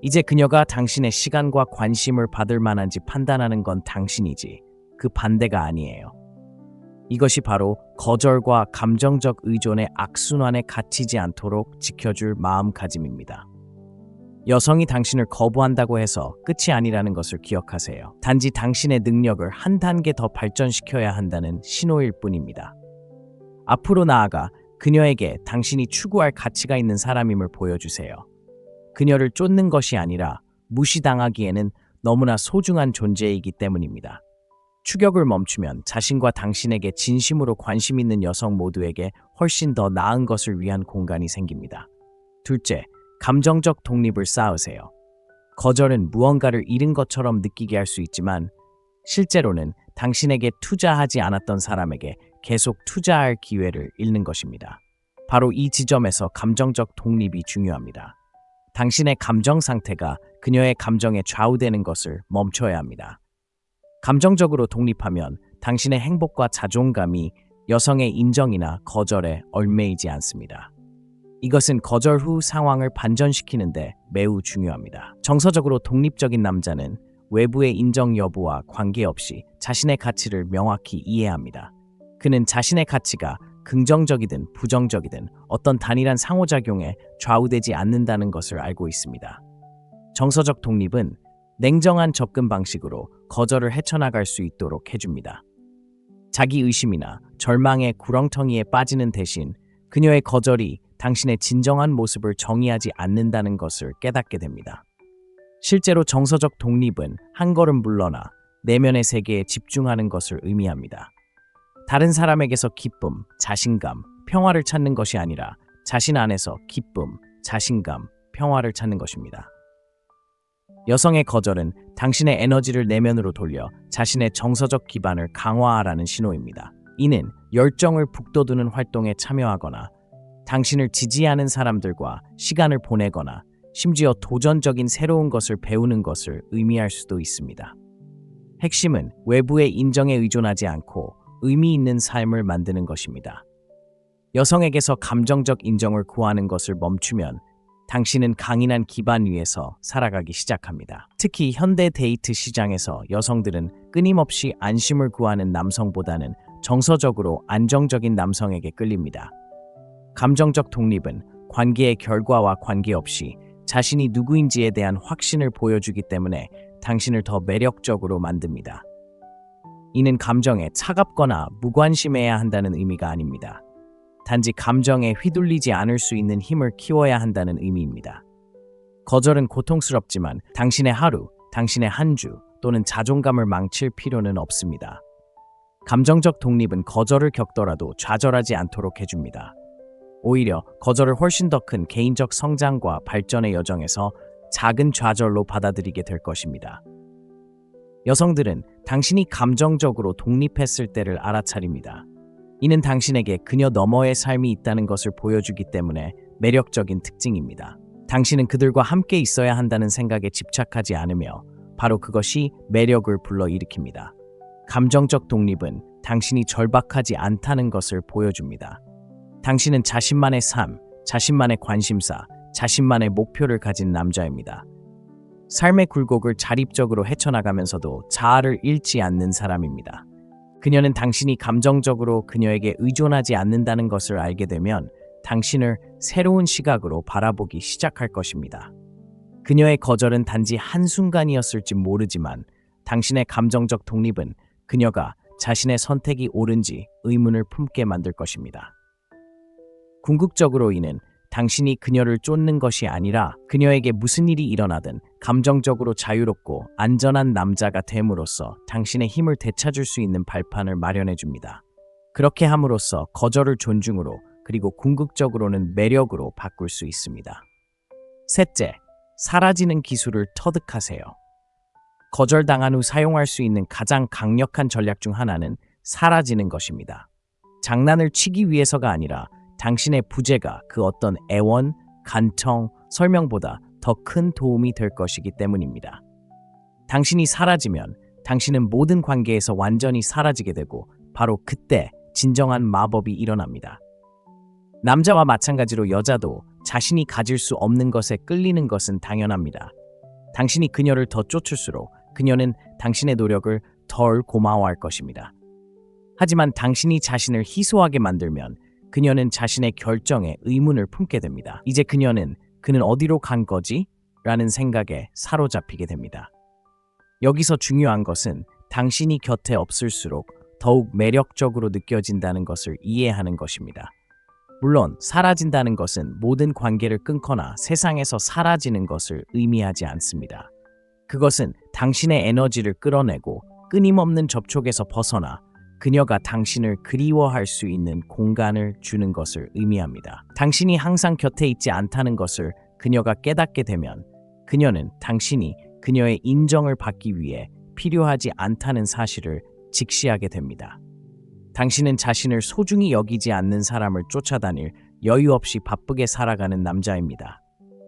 이제 그녀가 당신의 시간과 관심을 받을 만한지 판단하는 건 당신이지 그 반대가 아니에요. 이것이 바로 거절과 감정적 의존의 악순환에 갇히지 않도록 지켜줄 마음가짐입니다. 여성이 당신을 거부한다고 해서 끝이 아니라는 것을 기억하세요. 단지 당신의 능력을 한 단계 더 발전시켜야 한다는 신호일 뿐입니다. 앞으로 나아가 그녀에게 당신이 추구할 가치가 있는 사람임을 보여주세요. 그녀를 쫓는 것이 아니라 무시당하기에는 너무나 소중한 존재이기 때문입니다. 추격을 멈추면 자신과 당신에게 진심으로 관심 있는 여성 모두에게 훨씬 더 나은 것을 위한 공간이 생깁니다. 둘째, 감정적 독립을 쌓으세요. 거절은 무언가를 잃은 것처럼 느끼게 할 수 있지만 실제로는 당신에게 투자하지 않았던 사람에게 계속 투자할 기회를 잃는 것입니다. 바로 이 지점에서 감정적 독립이 중요합니다. 당신의 감정 상태가 그녀의 감정에 좌우되는 것을 멈춰야 합니다. 감정적으로 독립하면 당신의 행복과 자존감이 여성의 인정이나 거절에 얽매이지 않습니다. 이것은 거절 후 상황을 반전시키는데 매우 중요합니다. 정서적으로 독립적인 남자는 외부의 인정 여부와 관계없이 자신의 가치를 명확히 이해합니다. 그는 자신의 가치가 긍정적이든 부정적이든 어떤 단일한 상호작용에 좌우되지 않는다는 것을 알고 있습니다. 정서적 독립은 냉정한 접근 방식으로 거절을 헤쳐나갈 수 있도록 해줍니다. 자기 의심이나 절망의 구렁텅이에 빠지는 대신 그녀의 거절이 당신의 진정한 모습을 정의하지 않는다는 것을 깨닫게 됩니다. 실제로 정서적 독립은 한 걸음 물러나 내면의 세계에 집중하는 것을 의미합니다. 다른 사람에게서 기쁨, 자신감, 평화를 찾는 것이 아니라 자신 안에서 기쁨, 자신감, 평화를 찾는 것입니다. 여성의 거절은 당신의 에너지를 내면으로 돌려 자신의 정서적 기반을 강화하라는 신호입니다. 이는 열정을 북돋우는 활동에 참여하거나 당신을 지지하는 사람들과 시간을 보내거나 심지어 도전적인 새로운 것을 배우는 것을 의미할 수도 있습니다. 핵심은 외부의 인정에 의존하지 않고 의미 있는 삶을 만드는 것입니다. 여성에게서 감정적 인정을 구하는 것을 멈추면 당신은 강인한 기반 위에서 살아가기 시작합니다. 특히 현대 데이트 시장에서 여성들은 끊임없이 안심을 구하는 남성보다는 정서적으로 안정적인 남성에게 끌립니다. 감정적 독립은 관계의 결과와 관계없이 자신이 누구인지에 대한 확신을 보여주기 때문에 당신을 더 매력적으로 만듭니다. 이는 감정에 차갑거나 무관심해야 한다는 의미가 아닙니다. 단지 감정에 휘둘리지 않을 수 있는 힘을 키워야 한다는 의미입니다. 거절은 고통스럽지만 당신의 하루, 당신의 한 주 또는 자존감을 망칠 필요는 없습니다. 감정적 독립은 거절을 겪더라도 좌절하지 않도록 해줍니다. 오히려 거절을 훨씬 더 큰 개인적 성장과 발전의 여정에서 작은 좌절로 받아들이게 될 것입니다. 여성들은 당신이 감정적으로 독립했을 때를 알아차립니다. 이는 당신에게 그녀 너머의 삶이 있다는 것을 보여주기 때문에 매력적인 특징입니다. 당신은 그들과 함께 있어야 한다는 생각에 집착하지 않으며 바로 그것이 매력을 불러일으킵니다. 감정적 독립은 당신이 절박하지 않다는 것을 보여줍니다. 당신은 자신만의 삶, 자신만의 관심사, 자신만의 목표를 가진 남자입니다. 삶의 굴곡을 자립적으로 헤쳐나가면서도 자아를 잃지 않는 사람입니다. 그녀는 당신이 감정적으로 그녀에게 의존하지 않는다는 것을 알게 되면 당신을 새로운 시각으로 바라보기 시작할 것입니다. 그녀의 거절은 단지 한순간이었을지 모르지만 당신의 감정적 독립은 그녀가 자신의 선택이 옳은지 의문을 품게 만들 것입니다. 궁극적으로 이는 당신이 그녀를 쫓는 것이 아니라 그녀에게 무슨 일이 일어나든 감정적으로 자유롭고 안전한 남자가 됨으로써 당신의 힘을 되찾을 수 있는 발판을 마련해 줍니다. 그렇게 함으로써 거절을 존중으로 그리고 궁극적으로는 매력으로 바꿀 수 있습니다. 셋째, 사라지는 기술을 터득하세요. 거절당한 후 사용할 수 있는 가장 강력한 전략 중 하나는 사라지는 것입니다. 장난을 치기 위해서가 아니라 당신의 부재가 그 어떤 애원, 간청, 설명보다 더 큰 도움이 될 것이기 때문입니다. 당신이 사라지면 당신은 모든 관계에서 완전히 사라지게 되고 바로 그때 진정한 마법이 일어납니다. 남자와 마찬가지로 여자도 자신이 가질 수 없는 것에 끌리는 것은 당연합니다. 당신이 그녀를 더 쫓을수록 그녀는 당신의 노력을 덜 고마워할 것입니다. 하지만 당신이 자신을 희소하게 만들면 그녀는 자신의 결정에 의문을 품게 됩니다. 이제 그는 어디로 간 거지? 라는 생각에 사로잡히게 됩니다. 여기서 중요한 것은 당신이 곁에 없을수록 더욱 매력적으로 느껴진다는 것을 이해하는 것입니다. 물론 사라진다는 것은 모든 관계를 끊거나 세상에서 사라지는 것을 의미하지 않습니다. 그것은 당신의 에너지를 끌어내고 끊임없는 접촉에서 벗어나 그녀가 당신을 그리워할 수 있는 공간을 주는 것을 의미합니다. 당신이 항상 곁에 있지 않다는 것을 그녀가 깨닫게 되면 그녀는 당신이 그녀의 인정을 받기 위해 필요하지 않다는 사실을 직시하게 됩니다. 당신은 자신을 소중히 여기지 않는 사람을 쫓아다닐 여유 없이 바쁘게 살아가는 남자입니다.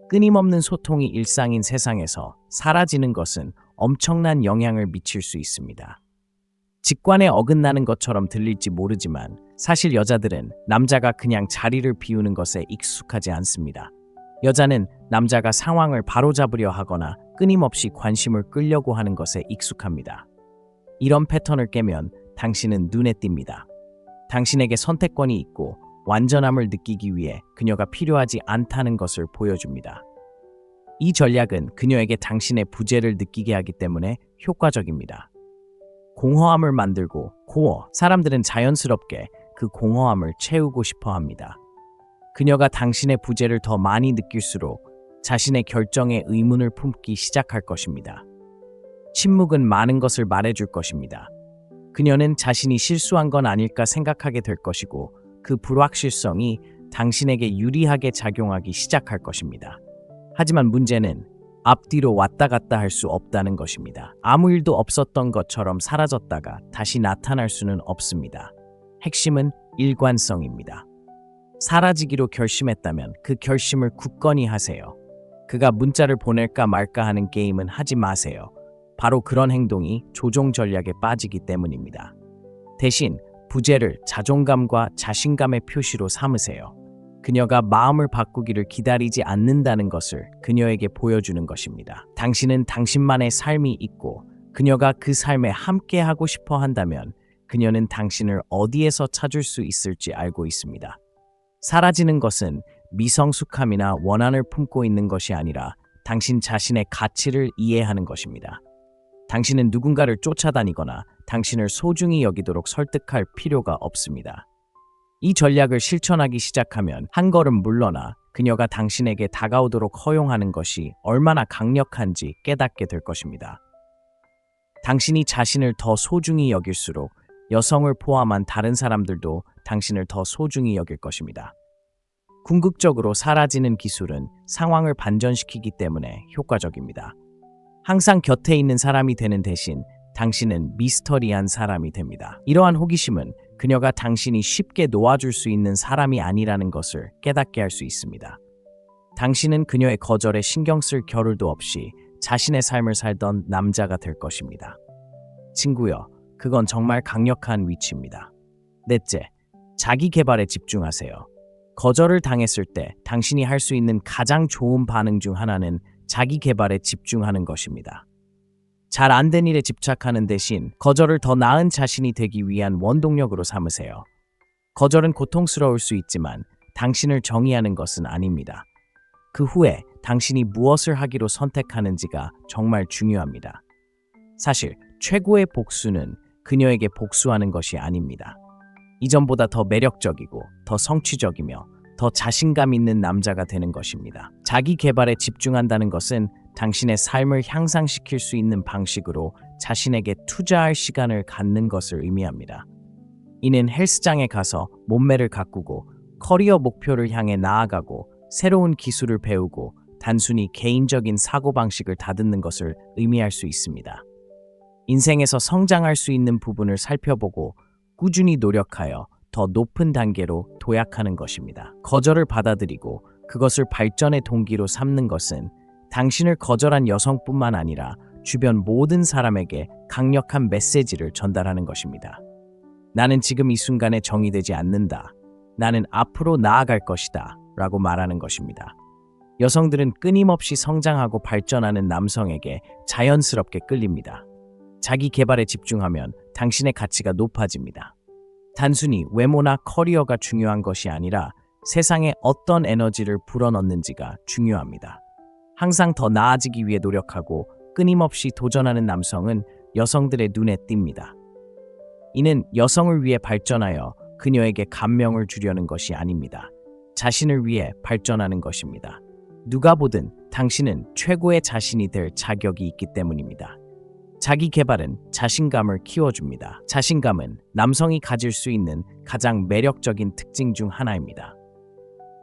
끊임없는 소통이 일상인 세상에서 사라지는 것은 엄청난 영향을 미칠 수 있습니다. 직관에 어긋나는 것처럼 들릴지 모르지만 사실 여자들은 남자가 그냥 자리를 비우는 것에 익숙하지 않습니다. 여자는 남자가 상황을 바로잡으려 하거나 끊임없이 관심을 끌려고 하는 것에 익숙합니다. 이런 패턴을 깨면 당신은 눈에 띕니다. 당신에게 선택권이 있고 완전함을 느끼기 위해 그녀가 필요하지 않다는 것을 보여줍니다. 이 전략은 그녀에게 당신의 부재를 느끼게 하기 때문에 효과적입니다. 공허함을 만들고 사람들은 자연스럽게 그 공허함을 채우고 싶어 합니다. 그녀가 당신의 부재를 더 많이 느낄수록 자신의 결정에 의문을 품기 시작할 것입니다. 침묵은 많은 것을 말해줄 것입니다. 그녀는 자신이 실수한 건 아닐까 생각하게 될 것이고 그 불확실성이 당신에게 유리하게 작용하기 시작할 것입니다. 하지만 문제는 앞뒤로 왔다 갔다 할 수 없다는 것입니다. 아무 일도 없었던 것처럼 사라졌다가 다시 나타날 수는 없습니다. 핵심은 일관성입니다. 사라지기로 결심했다면 그 결심을 굳건히 하세요. 그가 문자를 보낼까 말까 하는 게임은 하지 마세요. 바로 그런 행동이 조종 전략에 빠지기 때문입니다. 대신 부재를 자존감과 자신감의 표시로 삼으세요. 그녀가 마음을 바꾸기를 기다리지 않는다는 것을 그녀에게 보여주는 것입니다. 당신은 당신만의 삶이 있고 그녀가 그 삶에 함께하고 싶어 한다면 그녀는 당신을 어디에서 찾을 수 있을지 알고 있습니다. 사라지는 것은 미성숙함이나 원한을 품고 있는 것이 아니라 당신 자신의 가치를 이해하는 것입니다. 당신은 누군가를 쫓아다니거나 당신을 소중히 여기도록 설득할 필요가 없습니다. 이 전략을 실천하기 시작하면 한 걸음 물러나 그녀가 당신에게 다가오도록 허용하는 것이 얼마나 강력한지 깨닫게 될 것입니다. 당신이 자신을 더 소중히 여길수록 여성을 포함한 다른 사람들도 당신을 더 소중히 여길 것입니다. 궁극적으로 사라지는 기술은 상황을 반전시키기 때문에 효과적입니다. 항상 곁에 있는 사람이 되는 대신 당신은 미스터리한 사람이 됩니다. 이러한 호기심은 그녀가 당신이 쉽게 놓아줄 수 있는 사람이 아니라는 것을 깨닫게 할 수 있습니다. 당신은 그녀의 거절에 신경 쓸 겨를도 없이 자신의 삶을 살던 남자가 될 것입니다. 친구여, 그건 정말 강력한 위치입니다. 넷째, 자기 개발에 집중하세요. 거절을 당했을 때 당신이 할 수 있는 가장 좋은 반응 중 하나는 자기 개발에 집중하는 것입니다. 잘 안 된 일에 집착하는 대신 거절을 더 나은 자신이 되기 위한 원동력으로 삼으세요. 거절은 고통스러울 수 있지만 당신을 정의하는 것은 아닙니다. 그 후에 당신이 무엇을 하기로 선택하는지가 정말 중요합니다. 사실 최고의 복수는 그녀에게 복수하는 것이 아닙니다. 이전보다 더 매력적이고 더 성취적이며 더 자신감 있는 남자가 되는 것입니다. 자기 개발에 집중한다는 것은 당신의 삶을 향상시킬 수 있는 방식으로 자신에게 투자할 시간을 갖는 것을 의미합니다. 이는 헬스장에 가서 몸매를 가꾸고 커리어 목표를 향해 나아가고 새로운 기술을 배우고 단순히 개인적인 사고방식을 다듬는 것을 의미할 수 있습니다. 인생에서 성장할 수 있는 부분을 살펴보고 꾸준히 노력하여 더 높은 단계로 도약하는 것입니다. 거절을 받아들이고 그것을 발전의 동기로 삼는 것은 당신을 거절한 여성뿐만 아니라 주변 모든 사람에게 강력한 메시지를 전달하는 것입니다. 나는 지금 이 순간에 정의되지 않는다. 나는 앞으로 나아갈 것이다. 라고 말하는 것입니다. 여성들은 끊임없이 성장하고 발전하는 남성에게 자연스럽게 끌립니다. 자기 개발에 집중하면 당신의 가치가 높아집니다. 단순히 외모나 커리어가 중요한 것이 아니라 세상에 어떤 에너지를 불어넣는지가 중요합니다. 항상 더 나아지기 위해 노력하고 끊임없이 도전하는 남성은 여성들의 눈에 띕니다. 이는 여성을 위해 발전하여 그녀에게 감명을 주려는 것이 아닙니다. 자신을 위해 발전하는 것입니다. 누가 보든 당신은 최고의 자신이 될 자격이 있기 때문입니다. 자기 개발은 자신감을 키워줍니다. 자신감은 남성이 가질 수 있는 가장 매력적인 특징 중 하나입니다.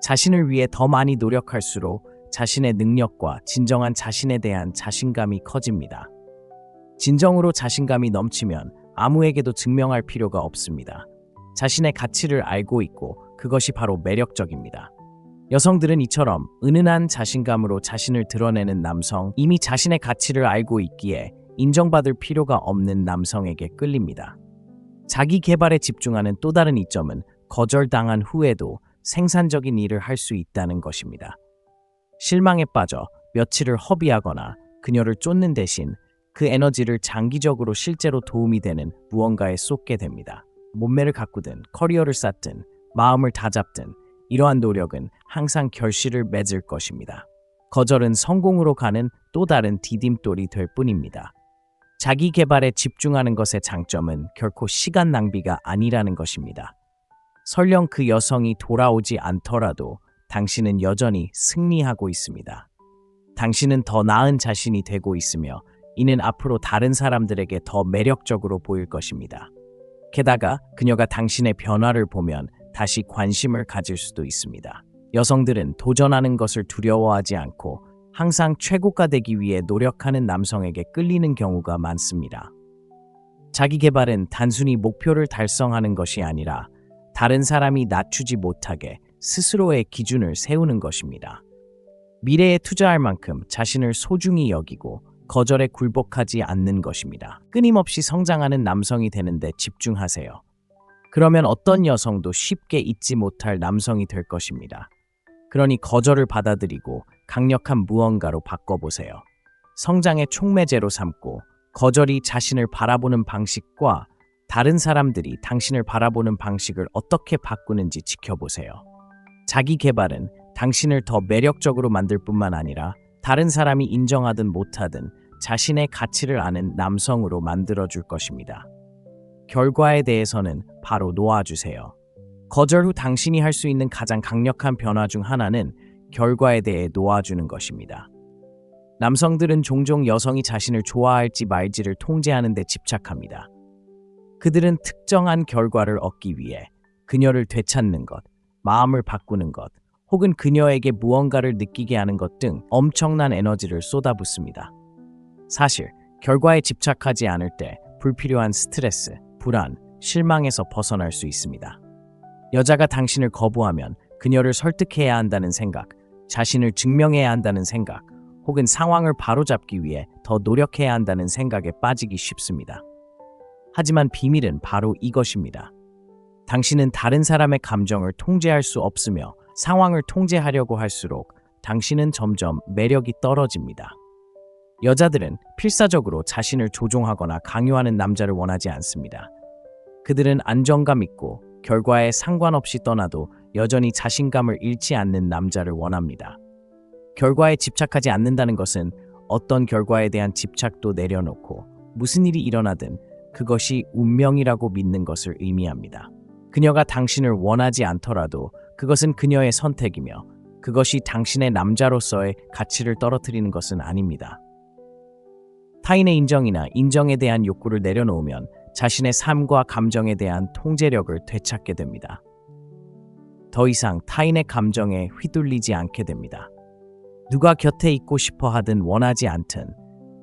자신을 위해 더 많이 노력할수록 자신의 능력과 진정한 자신에 대한 자신감이 커집니다. 진정으로 자신감이 넘치면 아무에게도 증명할 필요가 없습니다. 자신의 가치를 알고 있고 그것이 바로 매력적입니다. 여성들은 이처럼 은은한 자신감으로 자신을 드러내는 남성, 이미 자신의 가치를 알고 있기에 인정받을 필요가 없는 남성에게 끌립니다. 자기 개발에 집중하는 또 다른 이점은 거절당한 후에도 생산적인 일을 할 수 있다는 것입니다. 실망에 빠져 며칠을 허비하거나 그녀를 쫓는 대신 그 에너지를 장기적으로 실제로 도움이 되는 무언가에 쏟게 됩니다. 몸매를 가꾸든 커리어를 쌓든 마음을 다잡든 이러한 노력은 항상 결실을 맺을 것입니다. 거절은 성공으로 가는 또 다른 디딤돌이 될 뿐입니다. 자기 개발에 집중하는 것의 장점은 결코 시간 낭비가 아니라는 것입니다. 설령 그 여성이 돌아오지 않더라도 당신은 여전히 승리하고 있습니다. 당신은 더 나은 자신이 되고 있으며 이는 앞으로 다른 사람들에게 더 매력적으로 보일 것입니다. 게다가 그녀가 당신의 변화를 보면 다시 관심을 가질 수도 있습니다. 여성들은 도전하는 것을 두려워하지 않고 항상 최고가 되기 위해 노력하는 남성에게 끌리는 경우가 많습니다. 자기 개발은 단순히 목표를 달성하는 것이 아니라 다른 사람이 낮추지 못하게 스스로의 기준을 세우는 것입니다. 미래에 투자할 만큼 자신을 소중히 여기고 거절에 굴복하지 않는 것입니다. 끊임없이 성장하는 남성이 되는데 집중하세요. 그러면 어떤 여성도 쉽게 잊지 못할 남성이 될 것입니다. 그러니 거절을 받아들이고 강력한 무언가로 바꿔보세요. 성장의 촉매제로 삼고 거절이 자신을 바라보는 방식과 다른 사람들이 당신을 바라보는 방식을 어떻게 바꾸는지 지켜보세요. 자기 개발은 당신을 더 매력적으로 만들 뿐만 아니라 다른 사람이 인정하든 못하든 자신의 가치를 아는 남성으로 만들어줄 것입니다. 결과에 대해서는 바로 놓아주세요. 거절 후 당신이 할 수 있는 가장 강력한 변화 중 하나는 결과에 대해 놓아주는 것입니다. 남성들은 종종 여성이 자신을 좋아할지 말지를 통제하는 데 집착합니다. 그들은 특정한 결과를 얻기 위해 그녀를 되찾는 것, 마음을 바꾸는 것, 혹은 그녀에게 무언가를 느끼게 하는 것 등 엄청난 에너지를 쏟아붓습니다. 사실 결과에 집착하지 않을 때 불필요한 스트레스, 불안, 실망에서 벗어날 수 있습니다. 여자가 당신을 거부하면 그녀를 설득해야 한다는 생각, 자신을 증명해야 한다는 생각, 혹은 상황을 바로잡기 위해 더 노력해야 한다는 생각에 빠지기 쉽습니다. 하지만 비밀은 바로 이것입니다. 당신은 다른 사람의 감정을 통제할 수 없으며 상황을 통제하려고 할수록 당신은 점점 매력이 떨어집니다. 여자들은 필사적으로 자신을 조종하거나 강요하는 남자를 원하지 않습니다. 그들은 안정감 있고 결과에 상관없이 떠나도 여전히 자신감을 잃지 않는 남자를 원합니다. 결과에 집착하지 않는다는 것은 어떤 결과에 대한 집착도 내려놓고 무슨 일이 일어나든 그것이 운명이라고 믿는 것을 의미합니다. 그녀가 당신을 원하지 않더라도 그것은 그녀의 선택이며 그것이 당신의 남자로서의 가치를 떨어뜨리는 것은 아닙니다. 타인의 인정이나 인정에 대한 욕구를 내려놓으면 자신의 삶과 감정에 대한 통제력을 되찾게 됩니다. 더 이상 타인의 감정에 휘둘리지 않게 됩니다. 누가 곁에 있고 싶어 하든 원하지 않든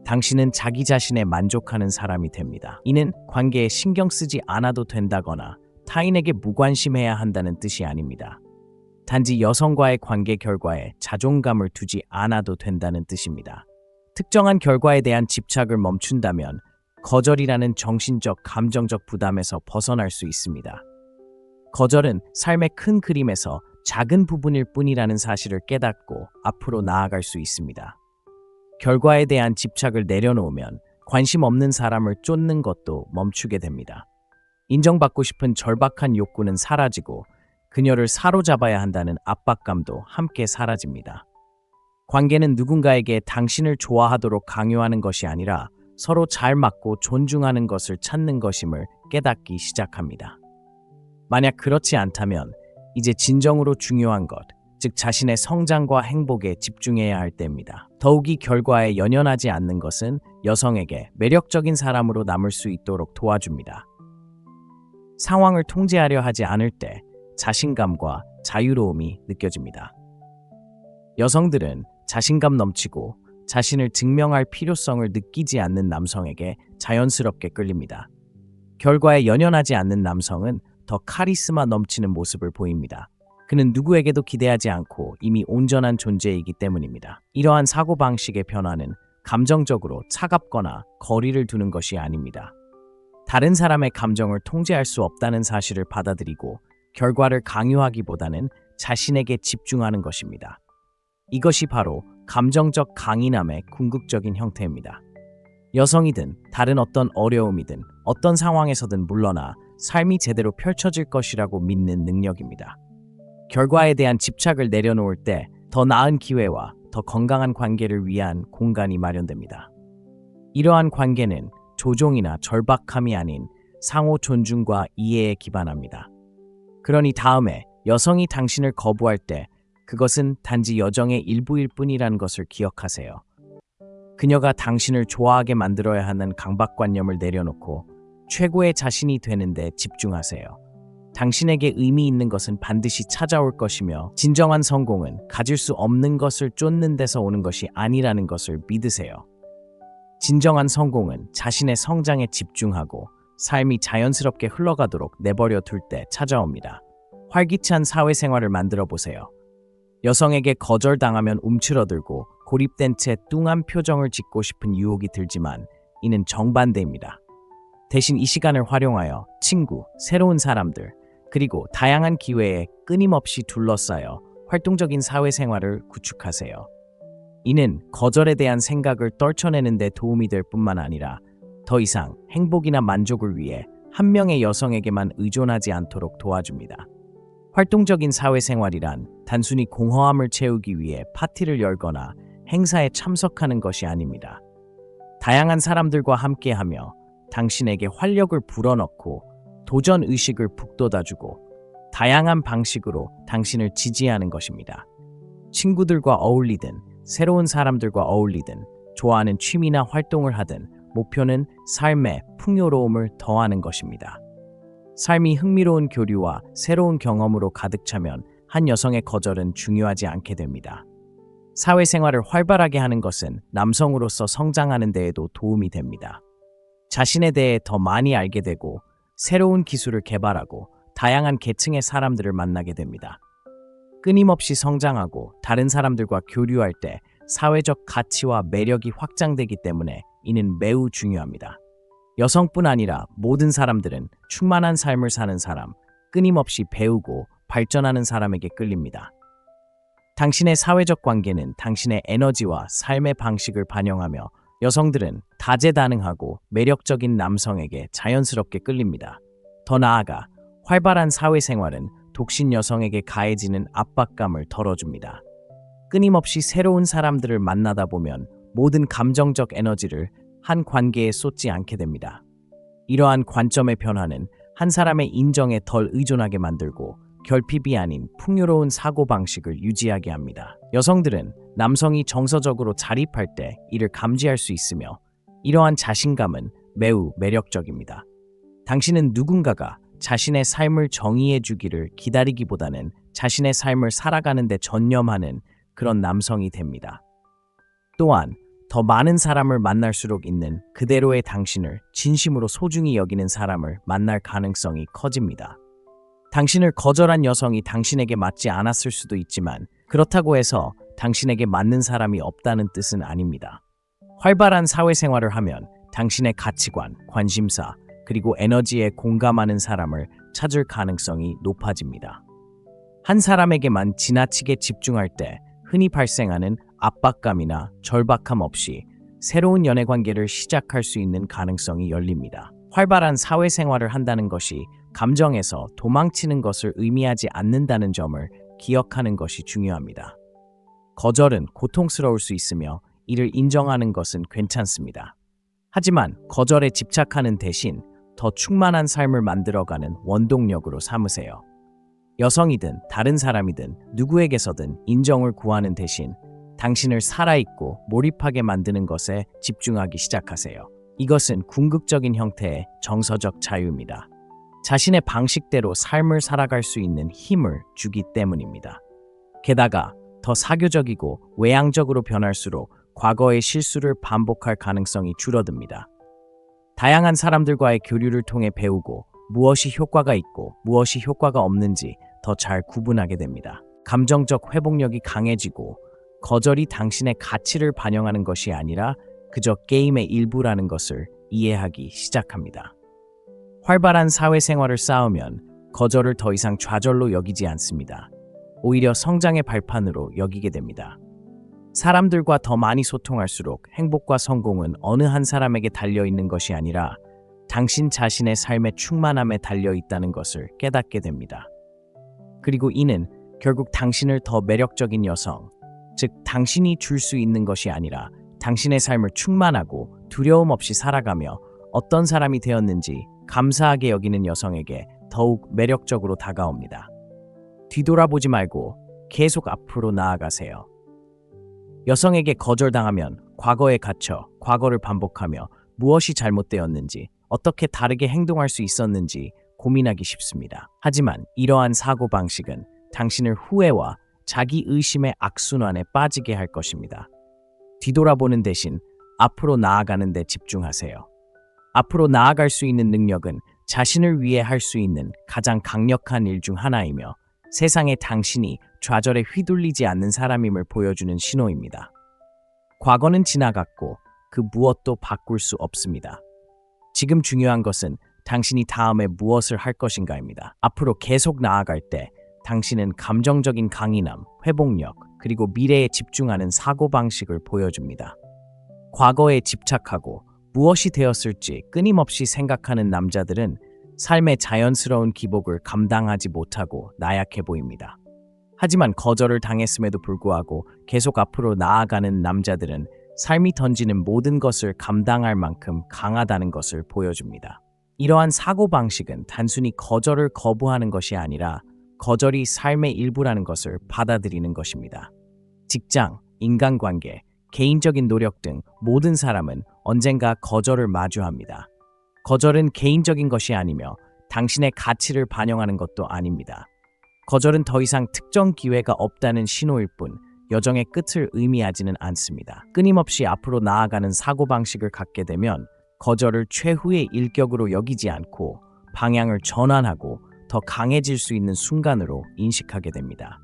당신은 자기 자신에 만족하는 사람이 됩니다. 이는 관계에 신경 쓰지 않아도 된다거나 타인에게 무관심해야 한다는 뜻이 아닙니다. 단지 여성과의 관계 결과에 자존감을 두지 않아도 된다는 뜻입니다. 특정한 결과에 대한 집착을 멈춘다면 거절이라는 정신적, 감정적 부담에서 벗어날 수 있습니다. 거절은 삶의 큰 그림에서 작은 부분일 뿐이라는 사실을 깨닫고 앞으로 나아갈 수 있습니다. 결과에 대한 집착을 내려놓으면 관심 없는 사람을 쫓는 것도 멈추게 됩니다. 인정받고 싶은 절박한 욕구는 사라지고 그녀를 사로잡아야 한다는 압박감도 함께 사라집니다. 관계는 누군가에게 당신을 좋아하도록 강요하는 것이 아니라 서로 잘 맞고 존중하는 것을 찾는 것임을 깨닫기 시작합니다. 만약 그렇지 않다면 이제 진정으로 중요한 것, 즉 자신의 성장과 행복에 집중해야 할 때입니다. 더욱이 결과에 연연하지 않는 것은 여성에게 매력적인 사람으로 남을 수 있도록 도와줍니다. 상황을 통제하려 하지 않을 때 자신감과 자유로움이 느껴집니다. 여성들은 자신감 넘치고 자신을 증명할 필요성을 느끼지 않는 남성에게 자연스럽게 끌립니다. 결과에 연연하지 않는 남성은 더 카리스마 넘치는 모습을 보입니다. 그는 누구에게도 기대하지 않고 이미 온전한 존재이기 때문입니다. 이러한 사고방식의 변화는 감정적으로 차갑거나 거리를 두는 것이 아닙니다. 다른 사람의 감정을 통제할 수 없다는 사실을 받아들이고 결과를 강요하기보다는 자신에게 집중하는 것입니다. 이것이 바로 감정적 강인함의 궁극적인 형태입니다. 여성이든 다른 어떤 어려움이든 어떤 상황에서든 물러나 삶이 제대로 펼쳐질 것이라고 믿는 능력입니다. 결과에 대한 집착을 내려놓을 때 더 나은 기회와 더 건강한 관계를 위한 공간이 마련됩니다. 이러한 관계는 조종이나 절박함이 아닌 상호 존중과 이해에 기반합니다. 그러니 다음에 여성이 당신을 거부할 때 그것은 단지 여정의 일부일 뿐이라는 것을 기억하세요. 그녀가 당신을 좋아하게 만들어야 하는 강박관념을 내려놓고 최고의 자신이 되는 데 집중하세요. 당신에게 의미 있는 것은 반드시 찾아올 것이며 진정한 성공은 가질 수 없는 것을 쫓는 데서 오는 것이 아니라는 것을 믿으세요. 진정한 성공은 자신의 성장에 집중하고 삶이 자연스럽게 흘러가도록 내버려 둘 때 찾아옵니다. 활기찬 사회생활을 만들어 보세요. 여성에게 거절당하면 움츠러들고 고립된 채 뚱한 표정을 짓고 싶은 유혹이 들지만 이는 정반대입니다. 대신 이 시간을 활용하여 친구, 새로운 사람들, 그리고 다양한 기회에 끊임없이 둘러싸여 활동적인 사회생활을 구축하세요. 이는 거절에 대한 생각을 떨쳐내는 데 도움이 될 뿐만 아니라 더 이상 행복이나 만족을 위해 한 명의 여성에게만 의존하지 않도록 도와줍니다. 활동적인 사회생활이란 단순히 공허함을 채우기 위해 파티를 열거나 행사에 참석하는 것이 아닙니다. 다양한 사람들과 함께하며 당신에게 활력을 불어넣고 도전 의식을 북돋아주고 다양한 방식으로 당신을 지지하는 것입니다. 친구들과 어울리든 새로운 사람들과 어울리든 좋아하는 취미나 활동을 하든 목표는 삶의 풍요로움을 더하는 것입니다. 삶이 흥미로운 교류와 새로운 경험으로 가득 차면 한 여성의 거절은 중요하지 않게 됩니다. 사회생활을 활발하게 하는 것은 남성으로서 성장하는 데에도 도움이 됩니다. 자신에 대해 더 많이 알게 되고 새로운 기술을 개발하고 다양한 계층의 사람들을 만나게 됩니다. 끊임없이 성장하고 다른 사람들과 교류할 때 사회적 가치와 매력이 확장되기 때문에 이는 매우 중요합니다. 여성뿐 아니라 모든 사람들은 충만한 삶을 사는 사람, 끊임없이 배우고 발전하는 사람에게 끌립니다. 당신의 사회적 관계는 당신의 에너지와 삶의 방식을 반영하며 여성들은 다재다능하고 매력적인 남성에게 자연스럽게 끌립니다. 더 나아가 활발한 사회생활은 독신 여성에게 가해지는 압박감을 덜어줍니다. 끊임없이 새로운 사람들을 만나다 보면 모든 감정적 에너지를 한 관계에 쏟지 않게 됩니다. 이러한 관점의 변화는 한 사람의 인정에 덜 의존하게 만들고 결핍이 아닌 풍요로운 사고방식을 유지하게 합니다. 여성들은 남성이 정서적으로 자립할 때 이를 감지할 수 있으며 이러한 자신감은 매우 매력적입니다. 당신은 누군가가 자신의 삶을 정의해 주기를 기다리기보다는 자신의 삶을 살아가는 데 전념하는 그런 남성이 됩니다. 또한 더 많은 사람을 만날수록 있는 그대로의 당신을 진심으로 소중히 여기는 사람을 만날 가능성이 커집니다. 당신을 거절한 여성이 당신에게 맞지 않았을 수도 있지만 그렇다고 해서 당신에게 맞는 사람이 없다는 뜻은 아닙니다. 활발한 사회생활을 하면 당신의 가치관, 관심사, 그리고 에너지에 공감하는 사람을 찾을 가능성이 높아집니다. 한 사람에게만 지나치게 집중할 때 흔히 발생하는 압박감이나 절박함 없이 새로운 연애관계를 시작할 수 있는 가능성이 열립니다. 활발한 사회생활을 한다는 것이 감정에서 도망치는 것을 의미하지 않는다는 점을 기억하는 것이 중요합니다. 거절은 고통스러울 수 있으며 이를 인정하는 것은 괜찮습니다. 하지만 거절에 집착하는 대신 더 충만한 삶을 만들어가는 원동력으로 삼으세요. 여성이든 다른 사람이든 누구에게서든 인정을 구하는 대신 당신을 살아있고 몰입하게 만드는 것에 집중하기 시작하세요. 이것은 궁극적인 형태의 정서적 자유입니다. 자신의 방식대로 삶을 살아갈 수 있는 힘을 주기 때문입니다. 게다가 더 사교적이고 외향적으로 변할수록 과거의 실수를 반복할 가능성이 줄어듭니다. 다양한 사람들과의 교류를 통해 배우고 무엇이 효과가 있고 무엇이 효과가 없는지 더 잘 구분하게 됩니다. 감정적 회복력이 강해지고 거절이 당신의 가치를 반영하는 것이 아니라 그저 게임의 일부라는 것을 이해하기 시작합니다. 활발한 사회생활을 쌓으면 거절을 더 이상 좌절로 여기지 않습니다. 오히려 성장의 발판으로 여기게 됩니다. 사람들과 더 많이 소통할수록 행복과 성공은 어느 한 사람에게 달려있는 것이 아니라 당신 자신의 삶의 충만함에 달려있다는 것을 깨닫게 됩니다. 그리고 이는 결국 당신을 더 매력적인 여성, 즉 당신이 줄 수 있는 것이 아니라 당신의 삶을 충만하고 두려움 없이 살아가며 어떤 사람이 되었는지 감사하게 여기는 여성에게 더욱 매력적으로 다가옵니다. 뒤돌아보지 말고 계속 앞으로 나아가세요. 여성에게 거절당하면 과거에 갇혀 과거를 반복하며 무엇이 잘못되었는지, 어떻게 다르게 행동할 수 있었는지 고민하기 쉽습니다. 하지만 이러한 사고방식은 당신을 후회와 자기 의심의 악순환에 빠지게 할 것입니다. 뒤돌아보는 대신 앞으로 나아가는 데 집중하세요. 앞으로 나아갈 수 있는 능력은 자신을 위해 할 수 있는 가장 강력한 일 중 하나이며 세상에 당신이 좌절에 휘둘리지 않는 사람임을 보여주는 신호입니다. 과거는 지나갔고 그 무엇도 바꿀 수 없습니다. 지금 중요한 것은 당신이 다음에 무엇을 할 것인가입니다. 앞으로 계속 나아갈 때 당신은 감정적인 강인함, 회복력, 그리고 미래에 집중하는 사고방식을 보여줍니다. 과거에 집착하고 무엇이 되었을지 끊임없이 생각하는 남자들은 삶의 자연스러운 기복을 감당하지 못하고 나약해 보입니다. 하지만 거절을 당했음에도 불구하고 계속 앞으로 나아가는 남자들은 삶이 던지는 모든 것을 감당할 만큼 강하다는 것을 보여줍니다. 이러한 사고방식은 단순히 거절을 거부하는 것이 아니라 거절이 삶의 일부라는 것을 받아들이는 것입니다. 직장, 인간관계, 개인적인 노력 등 모든 사람은 언젠가 거절을 마주합니다. 거절은 개인적인 것이 아니며 당신의 가치를 반영하는 것도 아닙니다. 거절은 더 이상 특정 기회가 없다는 신호일 뿐 여정의 끝을 의미하지는 않습니다. 끊임없이 앞으로 나아가는 사고방식을 갖게 되면 거절을 최후의 일격으로 여기지 않고 방향을 전환하고 더 강해질 수 있는 순간으로 인식하게 됩니다.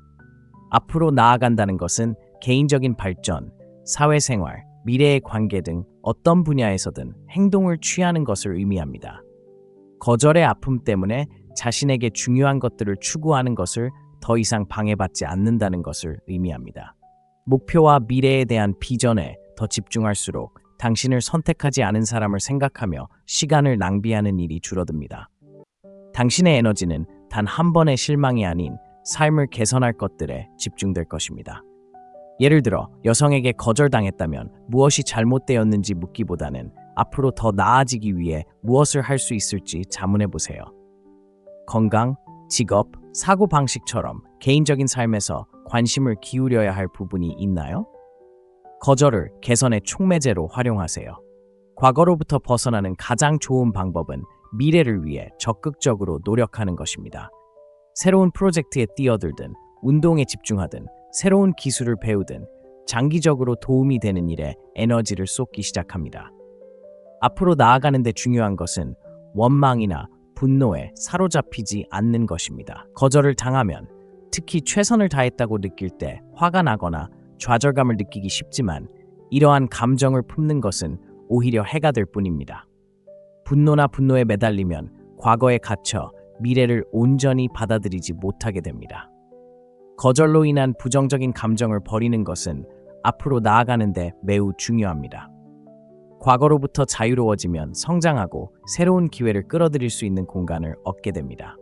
앞으로 나아간다는 것은 개인적인 발전, 사회생활, 미래의 관계 등 어떤 분야에서든 행동을 취하는 것을 의미합니다. 거절의 아픔 때문에 자신에게 중요한 것들을 추구하는 것을 더 이상 방해받지 않는다는 것을 의미합니다. 목표와 미래에 대한 비전에 더 집중할수록 당신을 선택하지 않은 사람을 생각하며 시간을 낭비하는 일이 줄어듭니다. 당신의 에너지는 단 한 번의 실망이 아닌 삶을 개선할 것들에 집중될 것입니다. 예를 들어 여성에게 거절당했다면 무엇이 잘못되었는지 묻기보다는 앞으로 더 나아지기 위해 무엇을 할 수 있을지 자문해 보세요. 건강, 직업, 사고방식처럼 개인적인 삶에서 관심을 기울여야 할 부분이 있나요? 거절을 개선의 촉매제로 활용하세요. 과거로부터 벗어나는 가장 좋은 방법은 미래를 위해 적극적으로 노력하는 것입니다. 새로운 프로젝트에 뛰어들든, 운동에 집중하든, 새로운 기술을 배우든 장기적으로 도움이 되는 일에 에너지를 쏟기 시작합니다. 앞으로 나아가는 데 중요한 것은 원망이나 분노에 사로잡히지 않는 것입니다. 거절을 당하면 특히 최선을 다했다고 느낄 때 화가 나거나 좌절감을 느끼기 쉽지만 이러한 감정을 품는 것은 오히려 해가 될 뿐입니다. 분노나 분노에 매달리면 과거에 갇혀 미래를 온전히 받아들이지 못하게 됩니다. 거절로 인한 부정적인 감정을 버리는 것은 앞으로 나아가는 데 매우 중요합니다. 과거로부터 자유로워지면 성장하고 새로운 기회를 끌어들일 수 있는 공간을 얻게 됩니다.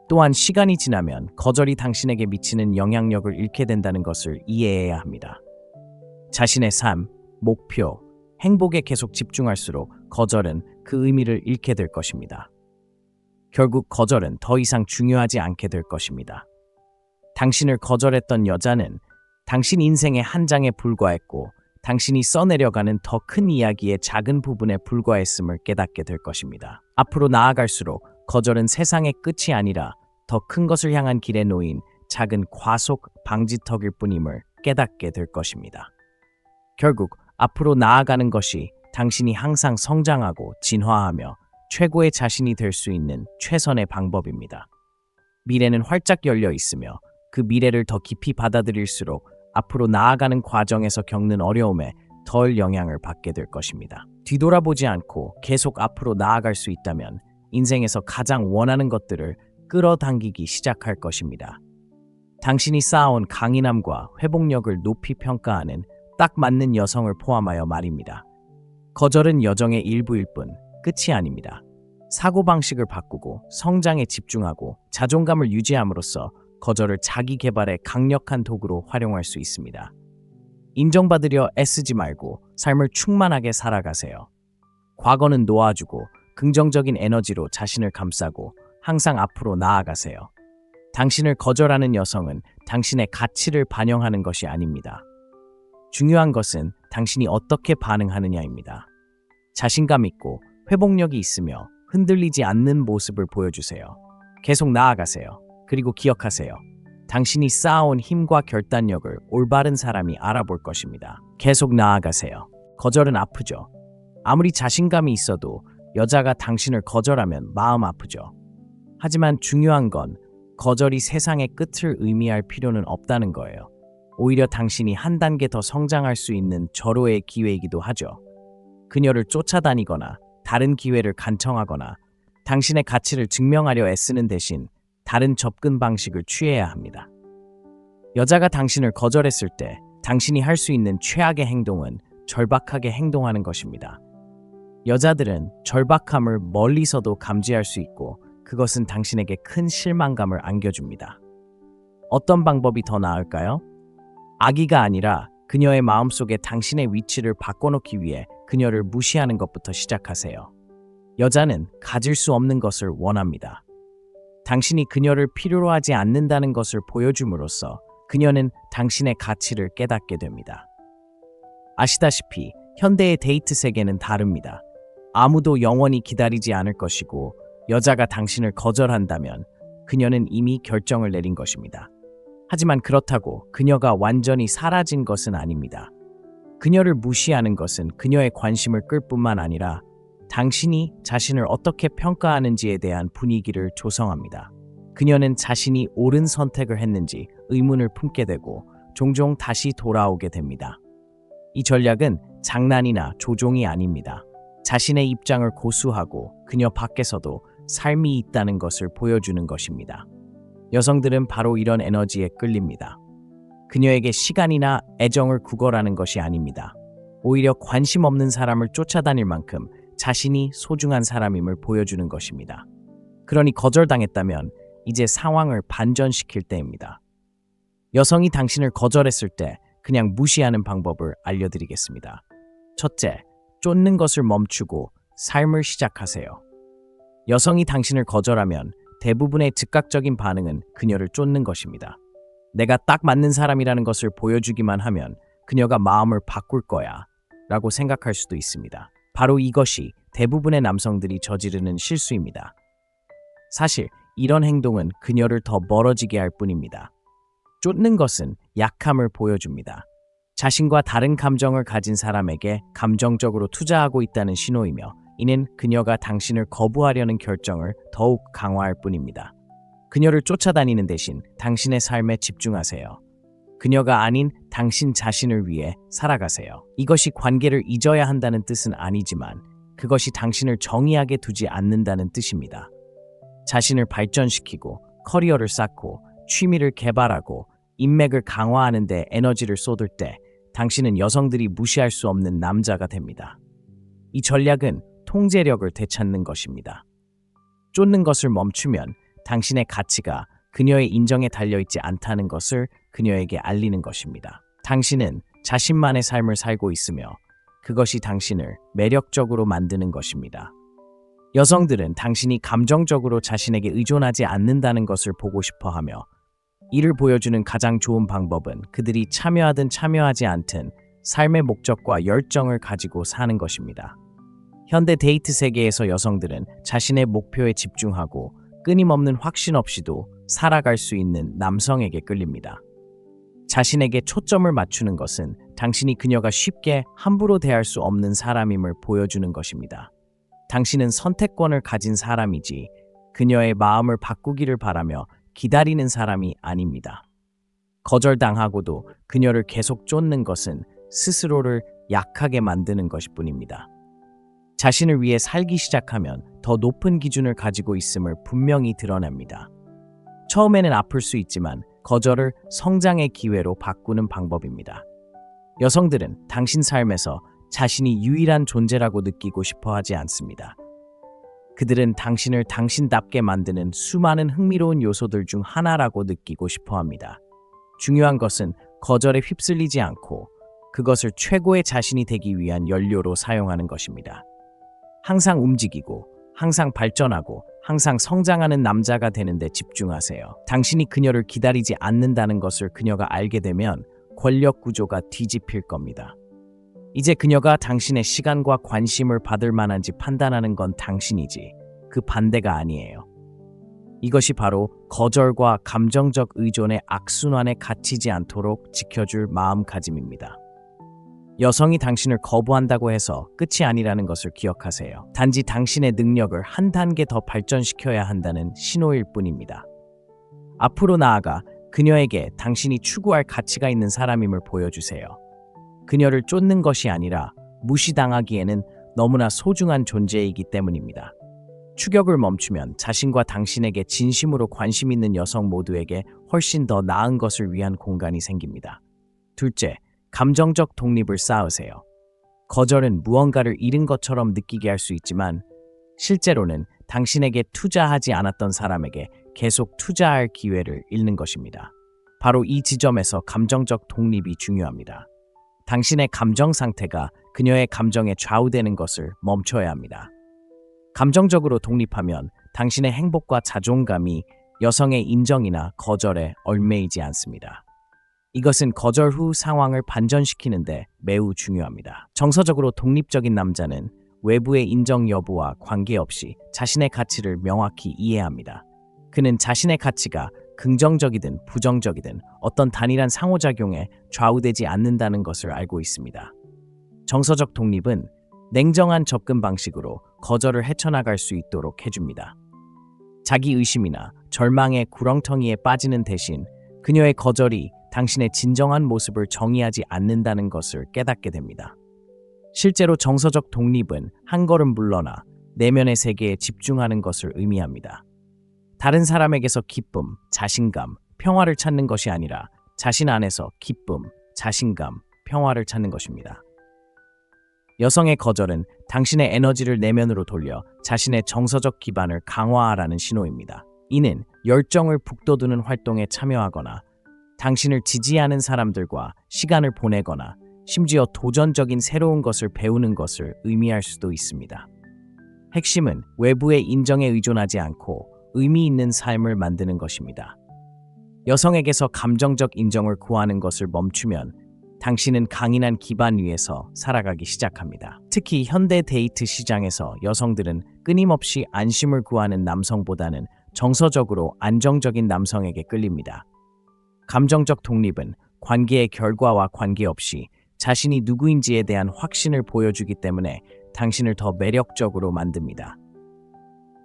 또한 시간이 지나면 거절이 당신에게 미치는 영향력을 잃게 된다는 것을 이해해야 합니다. 자신의 삶, 목표, 행복에 계속 집중할수록 거절은 그 의미를 잃게 될 것입니다. 결국 거절은 더 이상 중요하지 않게 될 것입니다. 당신을 거절했던 여자는 당신 인생의 한 장에 불과했고 당신이 써내려가는 더 큰 이야기의 작은 부분에 불과했음을 깨닫게 될 것입니다. 앞으로 나아갈수록 거절은 세상의 끝이 아니라 더 큰 것을 향한 길에 놓인 작은 과속 방지턱일 뿐임을 깨닫게 될 것입니다. 결국 앞으로 나아가는 것이 당신이 항상 성장하고 진화하며 최고의 자신이 될 수 있는 최선의 방법입니다. 미래는 활짝 열려 있으며 그 미래를 더 깊이 받아들일수록 앞으로 나아가는 과정에서 겪는 어려움에 덜 영향을 받게 될 것입니다. 뒤돌아보지 않고 계속 앞으로 나아갈 수 있다면 인생에서 가장 원하는 것들을 끌어당기기 시작할 것입니다. 당신이 쌓아온 강인함과 회복력을 높이 평가하는 딱 맞는 여성을 포함하여 말입니다. 거절은 여정의 일부일 뿐 끝이 아닙니다. 사고방식을 바꾸고 성장에 집중하고 자존감을 유지함으로써 거절을 자기 개발의 강력한 도구로 활용할 수 있습니다. 인정받으려 애쓰지 말고 삶을 충만하게 살아가세요. 과거는 놓아주고 긍정적인 에너지로 자신을 감싸고 항상 앞으로 나아가세요. 당신을 거절하는 여성은 당신의 가치를 반영하는 것이 아닙니다. 중요한 것은 당신이 어떻게 반응하느냐입니다. 자신감 있고 회복력이 있으며 흔들리지 않는 모습을 보여주세요. 계속 나아가세요. 그리고 기억하세요. 당신이 쌓아온 힘과 결단력을 올바른 사람이 알아볼 것입니다. 계속 나아가세요. 거절은 아프죠. 아무리 자신감이 있어도 여자가 당신을 거절하면 마음 아프죠. 하지만 중요한 건 거절이 세상의 끝을 의미할 필요는 없다는 거예요. 오히려 당신이 한 단계 더 성장할 수 있는 절호의 기회이기도 하죠. 그녀를 쫓아다니거나 다른 기회를 간청하거나 당신의 가치를 증명하려 애쓰는 대신 다른 접근 방식을 취해야 합니다. 여자가 당신을 거절했을 때 당신이 할 수 있는 최악의 행동은 절박하게 행동하는 것입니다. 여자들은 절박함을 멀리서도 감지할 수 있고 그것은 당신에게 큰 실망감을 안겨줍니다. 어떤 방법이 더 나을까요? 악의가 아니라 그녀의 마음속에 당신의 위치를 바꿔놓기 위해 그녀를 무시하는 것부터 시작하세요. 여자는 가질 수 없는 것을 원합니다. 당신이 그녀를 필요로 하지 않는다는 것을 보여줌으로써 그녀는 당신의 가치를 깨닫게 됩니다. 아시다시피 현대의 데이트 세계는 다릅니다. 아무도 영원히 기다리지 않을 것이고 여자가 당신을 거절한다면 그녀는 이미 결정을 내린 것입니다. 하지만 그렇다고 그녀가 완전히 사라진 것은 아닙니다. 그녀를 무시하는 것은 그녀의 관심을 끌 뿐만 아니라 당신이 자신을 어떻게 평가하는지에 대한 분위기를 조성합니다. 그녀는 자신이 옳은 선택을 했는지 의문을 품게 되고 종종 다시 돌아오게 됩니다. 이 전략은 장난이나 조종이 아닙니다. 자신의 입장을 고수하고 그녀 밖에서도 삶이 있다는 것을 보여주는 것입니다. 여성들은 바로 이런 에너지에 끌립니다. 그녀에게 시간이나 애정을 구걸하는 것이 아닙니다. 오히려 관심 없는 사람을 쫓아다닐 만큼 자신이 소중한 사람임을 보여주는 것입니다. 그러니 거절당했다면 이제 상황을 반전시킬 때입니다. 여성이 당신을 거절했을 때 그냥 무시하는 방법을 알려드리겠습니다. 첫째, 쫓는 것을 멈추고 삶을 시작하세요. 여성이 당신을 거절하면 대부분의 즉각적인 반응은 그녀를 쫓는 것입니다. 내가 딱 맞는 사람이라는 것을 보여주기만 하면 그녀가 마음을 바꿀 거야 라고 생각할 수도 있습니다. 바로 이것이 대부분의 남성들이 저지르는 실수입니다. 사실 이런 행동은 그녀를 더 멀어지게 할 뿐입니다. 쫓는 것은 약함을 보여줍니다. 자신과 다른 감정을 가진 사람에게 감정적으로 투자하고 있다는 신호이며 이는 그녀가 당신을 거부하려는 결정을 더욱 강화할 뿐입니다. 그녀를 쫓아다니는 대신 당신의 삶에 집중하세요. 그녀가 아닌 당신 자신을 위해 살아가세요. 이것이 관계를 잊어야 한다는 뜻은 아니지만 그것이 당신을 정의하게 두지 않는다는 뜻입니다. 자신을 발전시키고 커리어를 쌓고 취미를 개발하고 인맥을 강화하는 데 에너지를 쏟을 때 당신은 여성들이 무시할 수 없는 남자가 됩니다. 이 전략은 통제력을 되찾는 것입니다. 쫓는 것을 멈추면 당신의 가치가 그녀의 인정에 달려있지 않다는 것을 그녀에게 알리는 것입니다. 당신은 자신만의 삶을 살고 있으며 그것이 당신을 매력적으로 만드는 것입니다. 여성들은 당신이 감정적으로 자신에게 의존하지 않는다는 것을 보고 싶어 하며 이를 보여주는 가장 좋은 방법은 그들이 참여하든 참여하지 않든 삶의 목적과 열정을 가지고 사는 것입니다. 현대 데이트 세계에서 여성들은 자신의 목표에 집중하고 끊임없는 확신 없이도 살아갈 수 있는 남성에게 끌립니다. 자신에게 초점을 맞추는 것은 당신이 그녀가 쉽게 함부로 대할 수 없는 사람임을 보여주는 것입니다. 당신은 선택권을 가진 사람이지 그녀의 마음을 바꾸기를 바라며 기다리는 사람이 아닙니다. 거절당하고도 그녀를 계속 쫓는 것은 스스로를 약하게 만드는 것일 뿐입니다. 자신을 위해 살기 시작하면 더 높은 기준을 가지고 있음을 분명히 드러냅니다. 처음에는 아플 수 있지만 거절을 성장의 기회로 바꾸는 방법입니다. 여성들은 당신 삶에서 자신이 유일한 존재라고 느끼고 싶어 하지 않습니다. 그들은 당신을 당신답게 만드는 수많은 흥미로운 요소들 중 하나라고 느끼고 싶어 합니다. 중요한 것은 거절에 휩쓸리지 않고 그것을 최고의 자신이 되기 위한 연료로 사용하는 것입니다. 항상 움직이고, 항상 발전하고, 항상 성장하는 남자가 되는 데 집중하세요. 당신이 그녀를 기다리지 않는다는 것을 그녀가 알게 되면 권력 구조가 뒤집힐 겁니다. 이제 그녀가 당신의 시간과 관심을 받을 만한지 판단하는 건 당신이지 그 반대가 아니에요. 이것이 바로 거절과 감정적 의존의 악순환에 갇히지 않도록 지켜줄 마음가짐입니다. 여성이 당신을 거부한다고 해서 끝이 아니라는 것을 기억하세요. 단지 당신의 능력을 한 단계 더 발전시켜야 한다는 신호일 뿐입니다. 앞으로 나아가 그녀에게 당신이 추구할 가치가 있는 사람임을 보여주세요. 그녀를 쫓는 것이 아니라 무시당하기에는 너무나 소중한 존재이기 때문입니다. 추격을 멈추면 자신과 당신에게 진심으로 관심 있는 여성 모두에게 훨씬 더 나은 것을 위한 공간이 생깁니다. 둘째, 감정적 독립을 쌓으세요. 거절은 무언가를 잃은 것처럼 느끼게 할 수 있지만 실제로는 당신에게 투자하지 않았던 사람에게 계속 투자할 기회를 잃는 것입니다. 바로 이 지점에서 감정적 독립이 중요합니다. 당신의 감정 상태가 그녀의 감정에 좌우되는 것을 멈춰야 합니다. 감정적으로 독립하면 당신의 행복과 자존감이 여성의 인정이나 거절에 얽매이지 않습니다. 이것은 거절 후 상황을 반전시키는데 매우 중요합니다. 정서적으로 독립적인 남자는 외부의 인정 여부와 관계없이 자신의 가치를 명확히 이해합니다. 그는 자신의 가치가 긍정적이든 부정적이든 어떤 단일한 상호작용에 좌우되지 않는다는 것을 알고 있습니다. 정서적 독립은 냉정한 접근 방식으로 거절을 헤쳐나갈 수 있도록 해줍니다. 자기 의심이나 절망의 구렁텅이에 빠지는 대신 그녀의 거절이 당신의 진정한 모습을 정의하지 않는다는 것을 깨닫게 됩니다. 실제로 정서적 독립은 한 걸음 물러나 내면의 세계에 집중하는 것을 의미합니다. 다른 사람에게서 기쁨, 자신감, 평화를 찾는 것이 아니라 자신 안에서 기쁨, 자신감, 평화를 찾는 것입니다. 여성의 거절은 당신의 에너지를 내면으로 돌려 자신의 정서적 기반을 강화하라는 신호입니다. 이는 열정을 북돋우는 활동에 참여하거나 당신을 지지하는 사람들과 시간을 보내거나 심지어 도전적인 새로운 것을 배우는 것을 의미할 수도 있습니다. 핵심은 외부의 인정에 의존하지 않고 의미 있는 삶을 만드는 것입니다. 여성에게서 감정적 인정을 구하는 것을 멈추면 당신은 강인한 기반 위에서 살아가기 시작합니다. 특히 현대 데이트 시장에서 여성들은 끊임없이 안심을 구하는 남성보다는 정서적으로 안정적인 남성에게 끌립니다. 감정적 독립은 관계의 결과와 관계없이 자신이 누구인지에 대한 확신을 보여주기 때문에 당신을 더 매력적으로 만듭니다.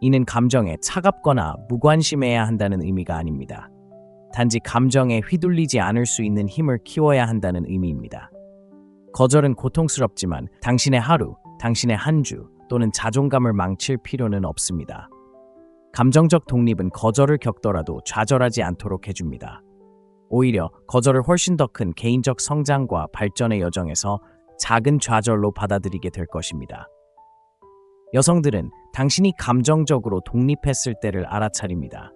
이는 감정에 차갑거나 무관심해야 한다는 의미가 아닙니다. 단지 감정에 휘둘리지 않을 수 있는 힘을 키워야 한다는 의미입니다. 거절은 고통스럽지만 당신의 하루, 당신의 한 주 또는 자존감을 망칠 필요는 없습니다. 감정적 독립은 거절을 겪더라도 좌절하지 않도록 해줍니다. 오히려 거절을 훨씬 더 큰 개인적 성장과 발전의 여정에서 작은 좌절로 받아들이게 될 것입니다. 여성들은 당신이 감정적으로 독립했을 때를 알아차립니다.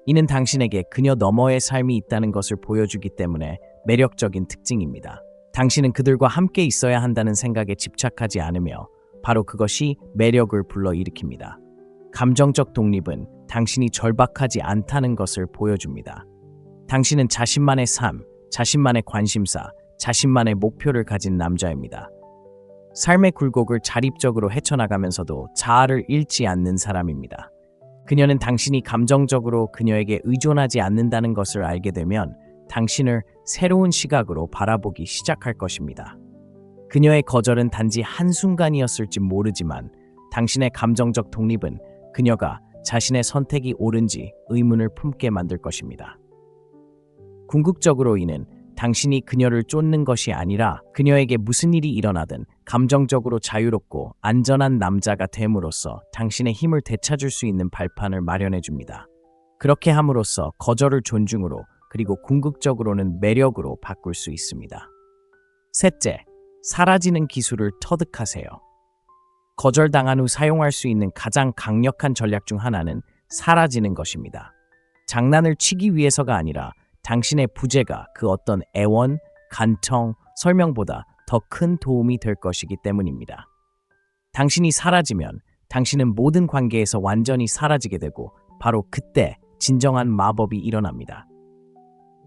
이는 당신에게 그녀 너머의 삶이 있다는 것을 보여주기 때문에 매력적인 특징입니다. 당신은 그들과 함께 있어야 한다는 생각에 집착하지 않으며 바로 그것이 매력을 불러일으킵니다. 감정적 독립은 당신이 절박하지 않다는 것을 보여줍니다. 당신은 자신만의 삶, 자신만의 관심사, 자신만의 목표를 가진 남자입니다. 삶의 굴곡을 자립적으로 헤쳐나가면서도 자아를 잃지 않는 사람입니다. 그녀는 당신이 감정적으로 그녀에게 의존하지 않는다는 것을 알게 되면 당신을 새로운 시각으로 바라보기 시작할 것입니다. 그녀의 거절은 단지 한순간이었을지 모르지만 당신의 감정적 독립은 그녀가 자신의 선택이 옳은지 의문을 품게 만들 것입니다. 궁극적으로 이는 당신이 그녀를 쫓는 것이 아니라 그녀에게 무슨 일이 일어나든 감정적으로 자유롭고 안전한 남자가 됨으로써 당신의 힘을 되찾을 수 있는 발판을 마련해 줍니다. 그렇게 함으로써 거절을 존중으로 그리고 궁극적으로는 매력으로 바꿀 수 있습니다. 셋째, 사라지는 기술을 터득하세요. 거절당한 후 사용할 수 있는 가장 강력한 전략 중 하나는 사라지는 것입니다. 장난을 치기 위해서가 아니라 당신의 부재가 그 어떤 애원, 간청, 설명보다 더 큰 도움이 될 것이기 때문입니다. 당신이 사라지면 당신은 모든 관계에서 완전히 사라지게 되고 바로 그때 진정한 마법이 일어납니다.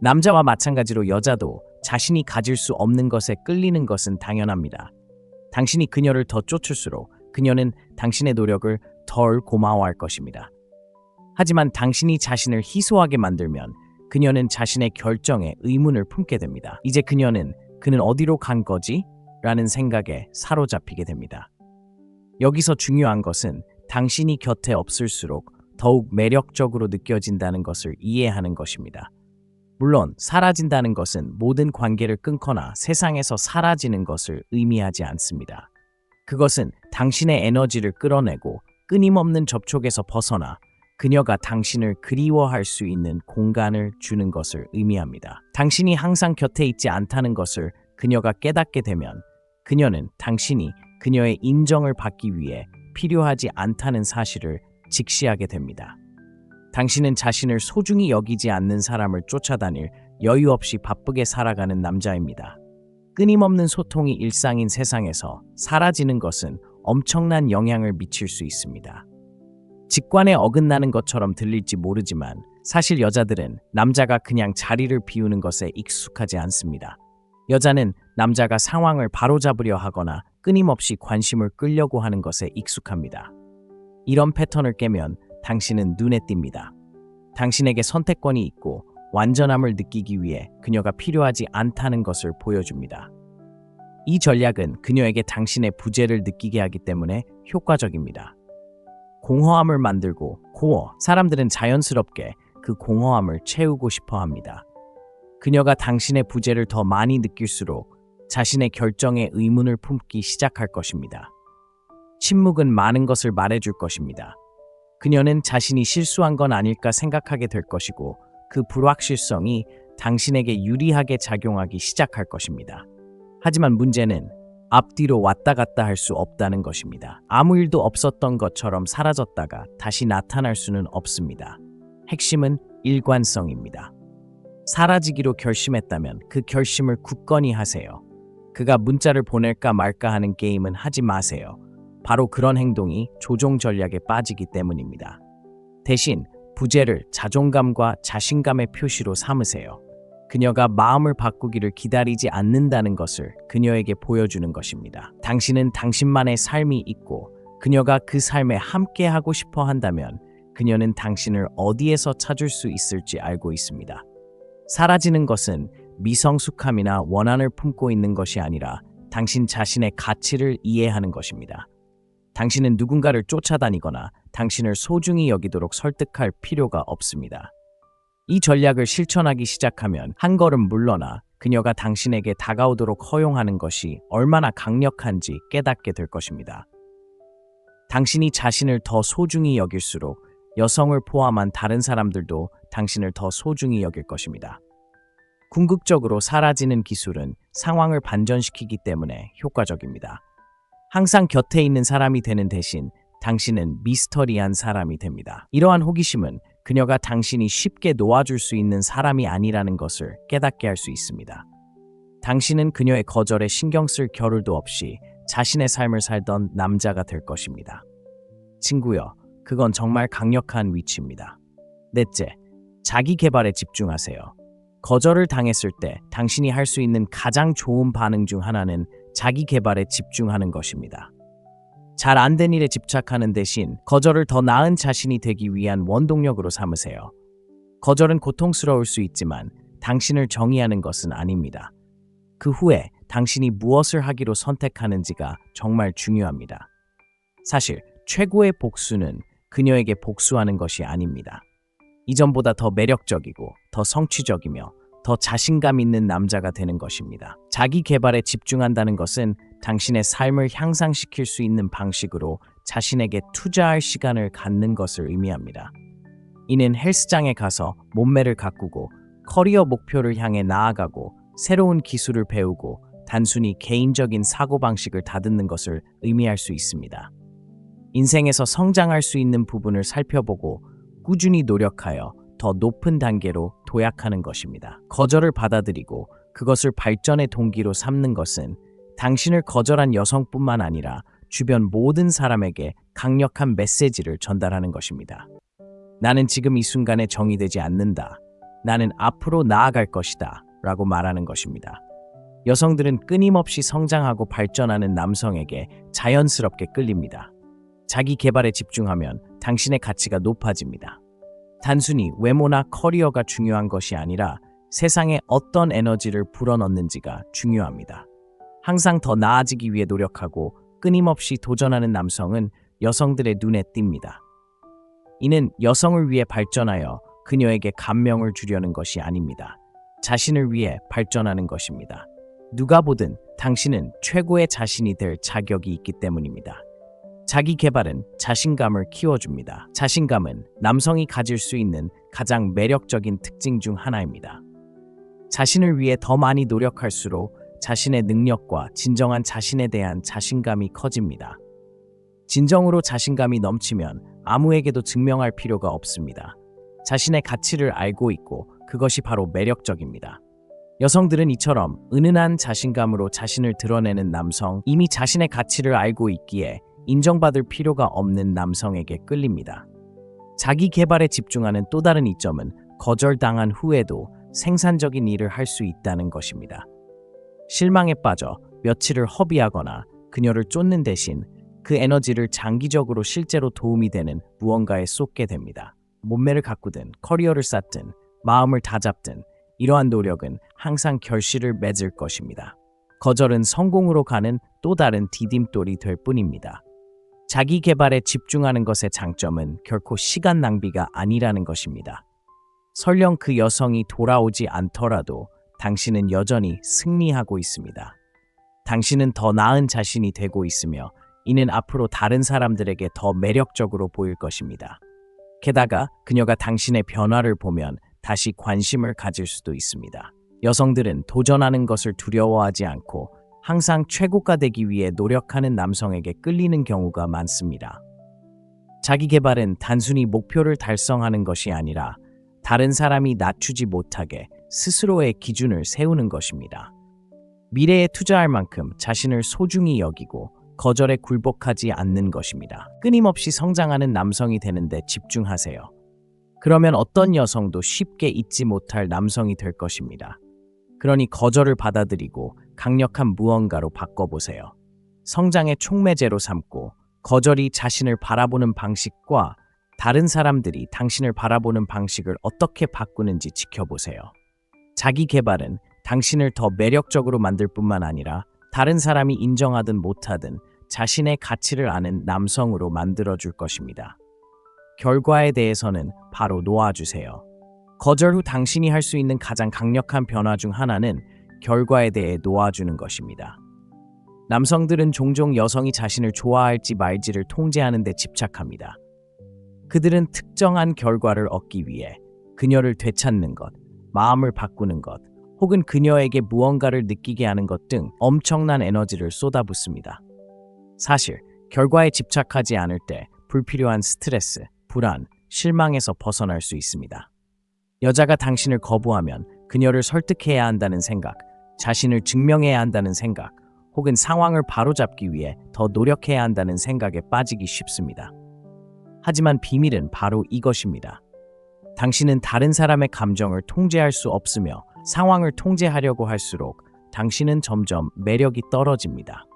남자와 마찬가지로 여자도 자신이 가질 수 없는 것에 끌리는 것은 당연합니다. 당신이 그녀를 더 쫓을수록 그녀는 당신의 노력을 덜 고마워할 것입니다. 하지만 당신이 자신을 희소하게 만들면 그녀는 자신의 결정에 의문을 품게 됩니다. 이제 그는 어디로 간 거지? 라는 생각에 사로잡히게 됩니다. 여기서 중요한 것은 당신이 곁에 없을수록 더욱 매력적으로 느껴진다는 것을 이해하는 것입니다. 물론 사라진다는 것은 모든 관계를 끊거나 세상에서 사라지는 것을 의미하지 않습니다. 그것은 당신의 에너지를 끌어내고 끊임없는 접촉에서 벗어나 그녀가 당신을 그리워할 수 있는 공간을 주는 것을 의미합니다. 당신이 항상 곁에 있지 않다는 것을 그녀가 깨닫게 되면 그녀는 당신이 그녀의 인정을 받기 위해 필요하지 않다는 사실을 직시하게 됩니다. 당신은 자신을 소중히 여기지 않는 사람을 쫓아다닐 여유 없이 바쁘게 살아가는 남자입니다. 끊임없는 소통이 일상인 세상에서 사라지는 것은 엄청난 영향을 미칠 수 있습니다. 직관에 어긋나는 것처럼 들릴지 모르지만 사실 여자들은 남자가 그냥 자리를 비우는 것에 익숙하지 않습니다. 여자는 남자가 상황을 바로잡으려 하거나 끊임없이 관심을 끌려고 하는 것에 익숙합니다. 이런 패턴을 깨면 당신은 눈에 띕니다. 당신에게 선택권이 있고 완전함을 느끼기 위해 그녀가 필요하지 않다는 것을 보여줍니다. 이 전략은 그녀에게 당신의 부재를 느끼게 하기 때문에 효과적입니다. 공허함을 만들고 사람들은 자연스럽게 그 공허함을 채우고 싶어 합니다. 그녀가 당신의 부재를 더 많이 느낄수록 자신의 결정에 의문을 품기 시작할 것입니다. 침묵은 많은 것을 말해줄 것입니다. 그녀는 자신이 실수한 건 아닐까 생각하게 될 것이고 그 불확실성이 당신에게 유리하게 작용하기 시작할 것입니다. 하지만 문제는 앞뒤로 왔다 갔다 할 수 없다는 것입니다. 아무 일도 없었던 것처럼 사라졌다가 다시 나타날 수는 없습니다. 핵심은 일관성입니다. 사라지기로 결심했다면 그 결심을 굳건히 하세요. 그가 문자를 보낼까 말까 하는 게임은 하지 마세요. 바로 그런 행동이 조종 전략에 빠지기 때문입니다. 대신 부재를 자존감과 자신감의 표시로 삼으세요. 그녀가 마음을 바꾸기를 기다리지 않는다는 것을 그녀에게 보여주는 것입니다. 당신은 당신만의 삶이 있고 그녀가 그 삶에 함께하고 싶어 한다면 그녀는 당신을 어디에서 찾을 수 있을지 알고 있습니다. 사라지는 것은 미성숙함이나 원한을 품고 있는 것이 아니라 당신 자신의 가치를 이해하는 것입니다. 당신은 누군가를 쫓아다니거나 당신을 소중히 여기도록 설득할 필요가 없습니다. 이 전략을 실천하기 시작하면 한 걸음 물러나 그녀가 당신에게 다가오도록 허용하는 것이 얼마나 강력한지 깨닫게 될 것입니다. 당신이 자신을 더 소중히 여길수록 여성을 포함한 다른 사람들도 당신을 더 소중히 여길 것입니다. 궁극적으로 사라지는 기술은 상황을 반전시키기 때문에 효과적입니다. 항상 곁에 있는 사람이 되는 대신 당신은 미스터리한 사람이 됩니다. 이러한 호기심은 그녀가 당신이 쉽게 놓아줄 수 있는 사람이 아니라는 것을 깨닫게 할 수 있습니다. 당신은 그녀의 거절에 신경 쓸 겨를도 없이 자신의 삶을 살던 남자가 될 것입니다. 친구여, 그건 정말 강력한 위치입니다. 넷째, 자기 개발에 집중하세요. 거절을 당했을 때 당신이 할 수 있는 가장 좋은 반응 중 하나는 자기 개발에 집중하는 것입니다. 잘 안 된 일에 집착하는 대신 거절을 더 나은 자신이 되기 위한 원동력으로 삼으세요. 거절은 고통스러울 수 있지만 당신을 정의하는 것은 아닙니다. 그 후에 당신이 무엇을 하기로 선택하는지가 정말 중요합니다. 사실 최고의 복수는 그녀에게 복수하는 것이 아닙니다. 이전보다 더 매력적이고 더 성취적이며 더 자신감 있는 남자가 되는 것입니다. 자기 개발에 집중한다는 것은 당신의 삶을 향상시킬 수 있는 방식으로 자신에게 투자할 시간을 갖는 것을 의미합니다. 이는 헬스장에 가서 몸매를 가꾸고 커리어 목표를 향해 나아가고 새로운 기술을 배우고 단순히 개인적인 사고방식을 다듬는 것을 의미할 수 있습니다. 인생에서 성장할 수 있는 부분을 살펴보고 꾸준히 노력하여 더 높은 단계로 도약하는 것입니다. 거절을 받아들이고 그것을 발전의 동기로 삼는 것은 당신을 거절한 여성뿐만 아니라 주변 모든 사람에게 강력한 메시지를 전달하는 것입니다. 나는 지금 이 순간에 정의되지 않는다. 나는 앞으로 나아갈 것이다. 라고 말하는 것입니다. 여성들은 끊임없이 성장하고 발전하는 남성에게 자연스럽게 끌립니다. 자기 개발에 집중하면 당신의 가치가 높아집니다. 단순히 외모나 커리어가 중요한 것이 아니라 세상에 어떤 에너지를 불어넣는지가 중요합니다. 항상 더 나아지기 위해 노력하고 끊임없이 도전하는 남성은 여성들의 눈에 띕니다. 이는 여성을 위해 발전하여 그녀에게 감명을 주려는 것이 아닙니다. 자신을 위해 발전하는 것입니다. 누가 보든 당신은 최고의 자신이 될 자격이 있기 때문입니다. 자기 개발은 자신감을 키워줍니다. 자신감은 남성이 가질 수 있는 가장 매력적인 특징 중 하나입니다. 자신을 위해 더 많이 노력할수록 자신의 능력과 진정한 자신에 대한 자신감이 커집니다. 진정으로 자신감이 넘치면 아무에게도 증명할 필요가 없습니다. 자신의 가치를 알고 있고 그것이 바로 매력적입니다. 여성들은 이처럼 은은한 자신감으로 자신을 드러내는 남성, 이미 자신의 가치를 알고 있기에 인정받을 필요가 없는 남성에게 끌립니다. 자기 개발에 집중하는 또 다른 이점은 거절당한 후에도 생산적인 일을 할 수 있다는 것입니다. 실망에 빠져 며칠을 허비하거나 그녀를 쫓는 대신 그 에너지를 장기적으로 실제로 도움이 되는 무언가에 쏟게 됩니다. 몸매를 가꾸든 커리어를 쌓든 마음을 다잡든 이러한 노력은 항상 결실을 맺을 것입니다. 거절은 성공으로 가는 또 다른 디딤돌이 될 뿐입니다. 자기 개발에 집중하는 것의 장점은 결코 시간 낭비가 아니라는 것입니다. 설령 그 여성이 돌아오지 않더라도 당신은 여전히 승리하고 있습니다. 당신은 더 나은 자신이 되고 있으며 이는 앞으로 다른 사람들에게 더 매력적으로 보일 것입니다. 게다가 그녀가 당신의 변화를 보면 다시 관심을 가질 수도 있습니다. 여성들은 도전하는 것을 두려워하지 않고 항상 최고가 되기 위해 노력하는 남성에게 끌리는 경우가 많습니다. 자기 개발은 단순히 목표를 달성하는 것이 아니라 다른 사람이 낮추지 못하게 스스로의 기준을 세우는 것입니다. 미래에 투자할 만큼 자신을 소중히 여기고 거절에 굴복하지 않는 것입니다. 끊임없이 성장하는 남성이 되는 데 집중하세요. 그러면 어떤 여성도 쉽게 잊지 못할 남성이 될 것입니다. 그러니 거절을 받아들이고 강력한 무언가로 바꿔보세요. 성장의 촉매제로 삼고 거절이 자신을 바라보는 방식과 다른 사람들이 당신을 바라보는 방식을 어떻게 바꾸는지 지켜보세요. 자기 개발은 당신을 더 매력적으로 만들 뿐만 아니라 다른 사람이 인정하든 못하든 자신의 가치를 아는 남성으로 만들어줄 것입니다. 결과에 대해서는 바로 놓아주세요. 거절 후 당신이 할 수 있는 가장 강력한 변화 중 하나는 결과에 대해 놓아주는 것입니다. 남성들은 종종 여성이 자신을 좋아할지 말지를 통제하는 데 집착합니다. 그들은 특정한 결과를 얻기 위해 그녀를 되찾는 것, 마음을 바꾸는 것, 혹은 그녀에게 무언가를 느끼게 하는 것 등 엄청난 에너지를 쏟아붓습니다. 사실 결과에 집착하지 않을 때 불필요한 스트레스, 불안, 실망에서 벗어날 수 있습니다. 여자가 당신을 거부하면 그녀를 설득해야 한다는 생각, 자신을 증명해야 한다는 생각, 혹은 상황을 바로잡기 위해 더 노력해야 한다는 생각에 빠지기 쉽습니다. 하지만 비밀은 바로 이것입니다. 당신은 다른 사람의 감정을 통제할 수 없으며 상황을 통제하려고 할수록 당신은 점점 매력이 떨어집니다.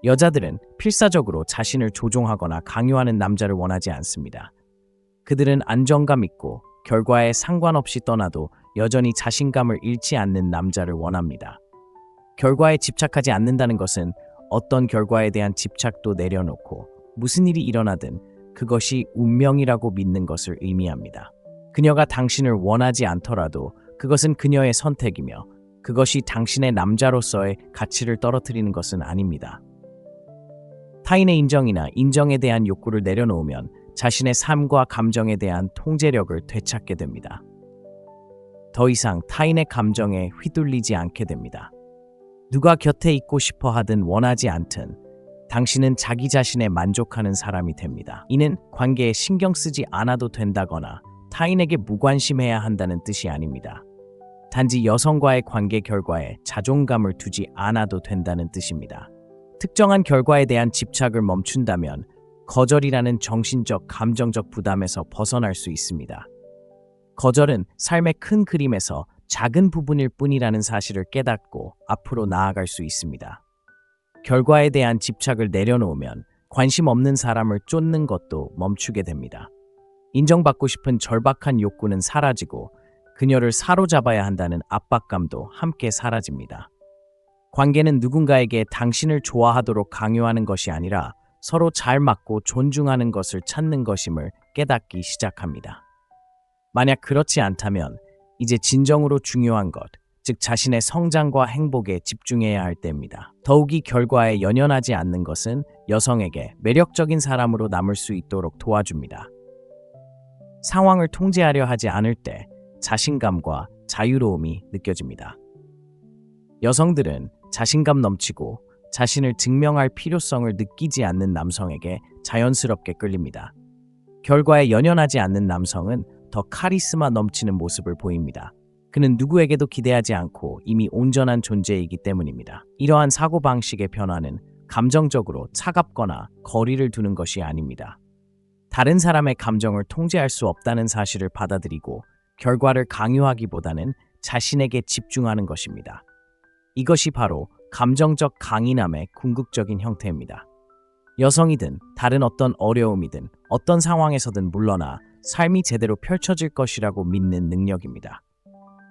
여자들은 필사적으로 자신을 조종하거나 강요하는 남자를 원하지 않습니다. 그들은 안정감 있고 결과에 상관없이 떠나도 여전히 자신감을 잃지 않는 남자를 원합니다. 결과에 집착하지 않는다는 것은 어떤 결과에 대한 집착도 내려놓고 무슨 일이 일어나든 그것이 운명이라고 믿는 것을 의미합니다. 그녀가 당신을 원하지 않더라도 그것은 그녀의 선택이며 그것이 당신의 남자로서의 가치를 떨어뜨리는 것은 아닙니다. 타인의 인정이나 인정에 대한 욕구를 내려놓으면 자신의 삶과 감정에 대한 통제력을 되찾게 됩니다. 더 이상 타인의 감정에 휘둘리지 않게 됩니다. 누가 곁에 있고 싶어 하든 원하지 않든 당신은 자기 자신에 만족하는 사람이 됩니다. 이는 관계에 신경 쓰지 않아도 된다거나 타인에게 무관심해야 한다는 뜻이 아닙니다. 단지 여성과의 관계 결과에 자존감을 두지 않아도 된다는 뜻입니다. 특정한 결과에 대한 집착을 멈춘다면 거절이라는 정신적, 감정적 부담에서 벗어날 수 있습니다. 거절은 삶의 큰 그림에서 작은 부분일 뿐이라는 사실을 깨닫고 앞으로 나아갈 수 있습니다. 결과에 대한 집착을 내려놓으면 관심 없는 사람을 쫓는 것도 멈추게 됩니다. 인정받고 싶은 절박한 욕구는 사라지고 그녀를 사로잡아야 한다는 압박감도 함께 사라집니다. 관계는 누군가에게 당신을 좋아하도록 강요하는 것이 아니라 서로 잘 맞고 존중하는 것을 찾는 것임을 깨닫기 시작합니다. 만약 그렇지 않다면 이제 진정으로 중요한 것, 즉 자신의 성장과 행복에 집중해야 할 때입니다. 더욱이 결과에 연연하지 않는 것은 여성에게 매력적인 사람으로 남을 수 있도록 도와줍니다. 상황을 통제하려 하지 않을 때 자신감과 자유로움이 느껴집니다. 여성들은 자신감 넘치고 자신을 증명할 필요성을 느끼지 않는 남성에게 자연스럽게 끌립니다. 결과에 연연하지 않는 남성은 더 카리스마 넘치는 모습을 보입니다. 그는 누구에게도 기대하지 않고 이미 온전한 존재이기 때문입니다. 이러한 사고방식의 변화는 감정적으로 차갑거나 거리를 두는 것이 아닙니다. 다른 사람의 감정을 통제할 수 없다는 사실을 받아들이고 결과를 강요하기보다는 자신에게 집중하는 것입니다. 이것이 바로 감정적 강인함의 궁극적인 형태입니다. 여성이든 다른 어떤 어려움이든 어떤 상황에서든 물러나 삶이 제대로 펼쳐질 것이라고 믿는 능력입니다.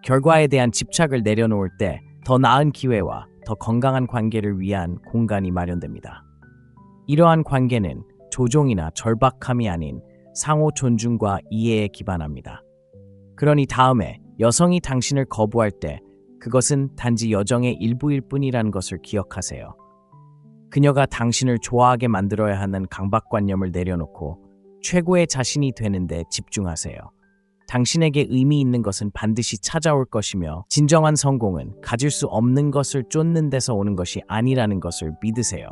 결과에 대한 집착을 내려놓을 때 더 나은 기회와 더 건강한 관계를 위한 공간이 마련됩니다. 이러한 관계는 조종이나 절박함이 아닌 상호 존중과 이해에 기반합니다. 그러니 다음에 여성이 당신을 거부할 때 그것은 단지 여정의 일부일 뿐이라는 것을 기억하세요. 그녀가 당신을 좋아하게 만들어야 하는 강박관념을 내려놓고 최고의 자신이 되는데 집중하세요. 당신에게 의미 있는 것은 반드시 찾아올 것이며 진정한 성공은 가질 수 없는 것을 쫓는 데서 오는 것이 아니라는 것을 믿으세요.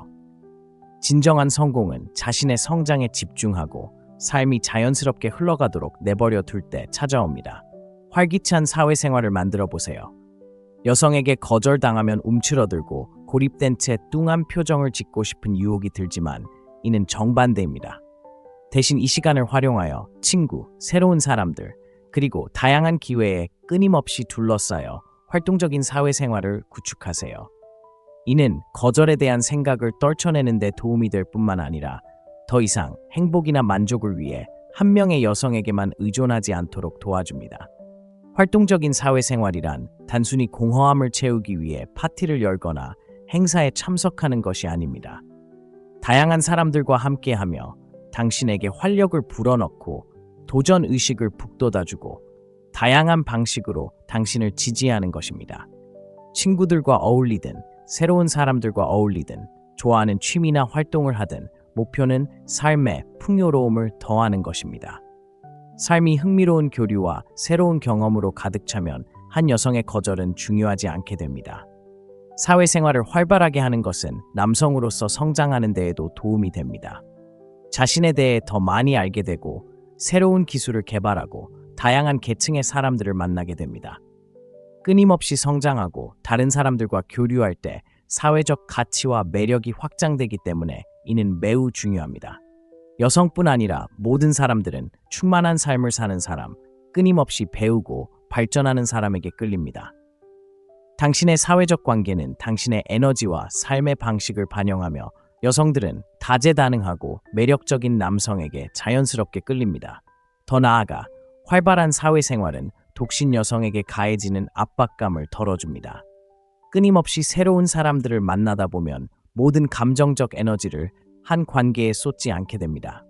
진정한 성공은 자신의 성장에 집중하고 삶이 자연스럽게 흘러가도록 내버려 둘 때 찾아옵니다. 활기찬 사회생활을 만들어 보세요. 여성에게 거절당하면 움츠러들고 고립된 채 뚱한 표정을 짓고 싶은 유혹이 들지만 이는 정반대입니다. 대신 이 시간을 활용하여 친구, 새로운 사람들, 그리고 다양한 기회에 끊임없이 둘러싸여 활동적인 사회생활을 구축하세요. 이는 거절에 대한 생각을 떨쳐내는 데 도움이 될 뿐만 아니라 더 이상 행복이나 만족을 위해 한 명의 여성에게만 의존하지 않도록 도와줍니다. 활동적인 사회생활이란 단순히 공허함을 채우기 위해 파티를 열거나 행사에 참석하는 것이 아닙니다. 다양한 사람들과 함께하며 당신에게 활력을 불어넣고 도전 의식을 북돋아주고 다양한 방식으로 당신을 지지하는 것입니다. 친구들과 어울리든 새로운 사람들과 어울리든 좋아하는 취미나 활동을 하든 목표는 삶의 풍요로움을 더하는 것입니다. 삶이 흥미로운 교류와 새로운 경험으로 가득 차면 한 여성의 거절은 중요하지 않게 됩니다. 사회생활을 활발하게 하는 것은 남성으로서 성장하는 데에도 도움이 됩니다. 자신에 대해 더 많이 알게 되고 새로운 기술을 개발하고 다양한 계층의 사람들을 만나게 됩니다. 끊임없이 성장하고 다른 사람들과 교류할 때 사회적 가치와 매력이 확장되기 때문에 이는 매우 중요합니다. 여성뿐 아니라 모든 사람들은 충만한 삶을 사는 사람, 끊임없이 배우고 발전하는 사람에게 끌립니다. 당신의 사회적 관계는 당신의 에너지와 삶의 방식을 반영하며 여성들은 다재다능하고 매력적인 남성에게 자연스럽게 끌립니다. 더 나아가 활발한 사회생활은 독신 여성에게 가해지는 압박감을 덜어줍니다. 끊임없이 새로운 사람들을 만나다 보면 모든 감정적 에너지를 한 관계에 쏟지 않게 됩니다.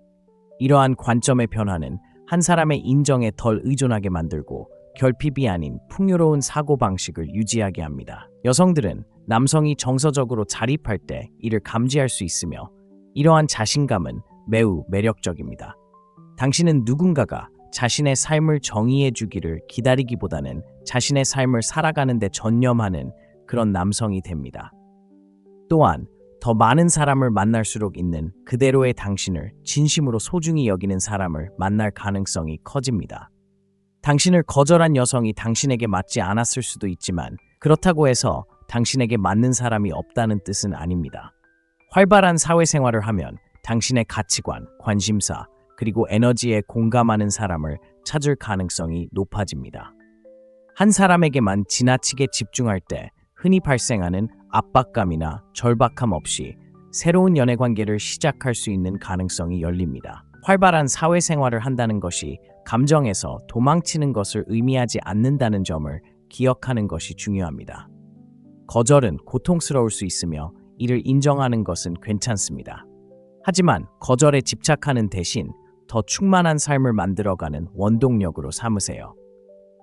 이러한 관점의 변화는 한 사람의 인정에 덜 의존하게 만들고 결핍이 아닌 풍요로운 사고방식을 유지하게 합니다. 여성들은 남성이 정서적으로 자립할 때 이를 감지할 수 있으며 이러한 자신감은 매우 매력적입니다. 당신은 누군가가 자신의 삶을 정의해 주기를 기다리기보다는 자신의 삶을 살아가는 데 전념하는 그런 남성이 됩니다. 또한 더 많은 사람을 만날수록 있는 그대로의 당신을 진심으로 소중히 여기는 사람을 만날 가능성이 커집니다. 당신을 거절한 여성이 당신에게 맞지 않았을 수도 있지만 그렇다고 해서 당신에게 맞는 사람이 없다는 뜻은 아닙니다. 활발한 사회생활을 하면 당신의 가치관, 관심사, 그리고 에너지에 공감하는 사람을 찾을 가능성이 높아집니다. 한 사람에게만 지나치게 집중할 때 흔히 발생하는 압박감이나 절박함 없이 새로운 연애관계를 시작할 수 있는 가능성이 열립니다. 활발한 사회생활을 한다는 것이 감정에서 도망치는 것을 의미하지 않는다는 점을 기억하는 것이 중요합니다. 거절은 고통스러울 수 있으며 이를 인정하는 것은 괜찮습니다. 하지만 거절에 집착하는 대신 더 충만한 삶을 만들어가는 원동력으로 삼으세요.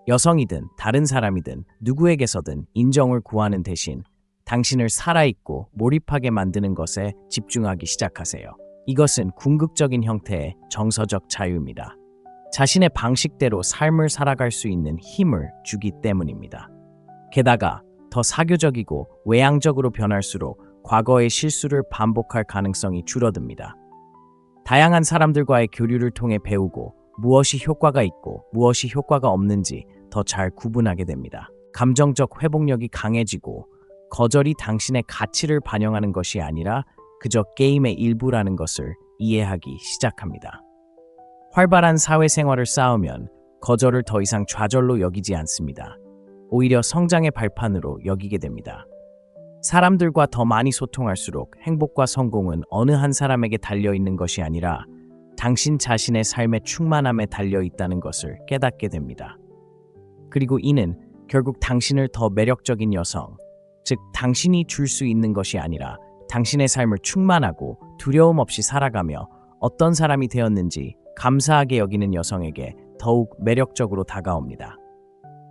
여성이든 다른 사람이든 누구에게서든 인정을 구하는 대신 당신을 살아있고 몰입하게 만드는 것에 집중하기 시작하세요. 이것은 궁극적인 형태의 정서적 자유입니다. 자신의 방식대로 삶을 살아갈 수 있는 힘을 주기 때문입니다. 게다가 더 사교적이고 외향적으로 변할수록 과거의 실수를 반복할 가능성이 줄어듭니다. 다양한 사람들과의 교류를 통해 배우고 무엇이 효과가 있고 무엇이 효과가 없는지 더 잘 구분하게 됩니다. 감정적 회복력이 강해지고 거절이 당신의 가치를 반영하는 것이 아니라 그저 게임의 일부라는 것을 이해하기 시작합니다. 활발한 사회생활을 쌓으면 거절을 더 이상 좌절로 여기지 않습니다. 오히려 성장의 발판으로 여기게 됩니다. 사람들과 더 많이 소통할수록 행복과 성공은 어느 한 사람에게 달려있는 것이 아니라 당신 자신의 삶의 충만함에 달려있다는 것을 깨닫게 됩니다. 그리고 이는 결국 당신을 더 매력적인 여성, 즉 당신이 줄 수 있는 것이 아니라 당신의 삶을 충만하고 두려움 없이 살아가며 어떤 사람이 되었는지 감사하게 여기는 여성에게 더욱 매력적으로 다가옵니다.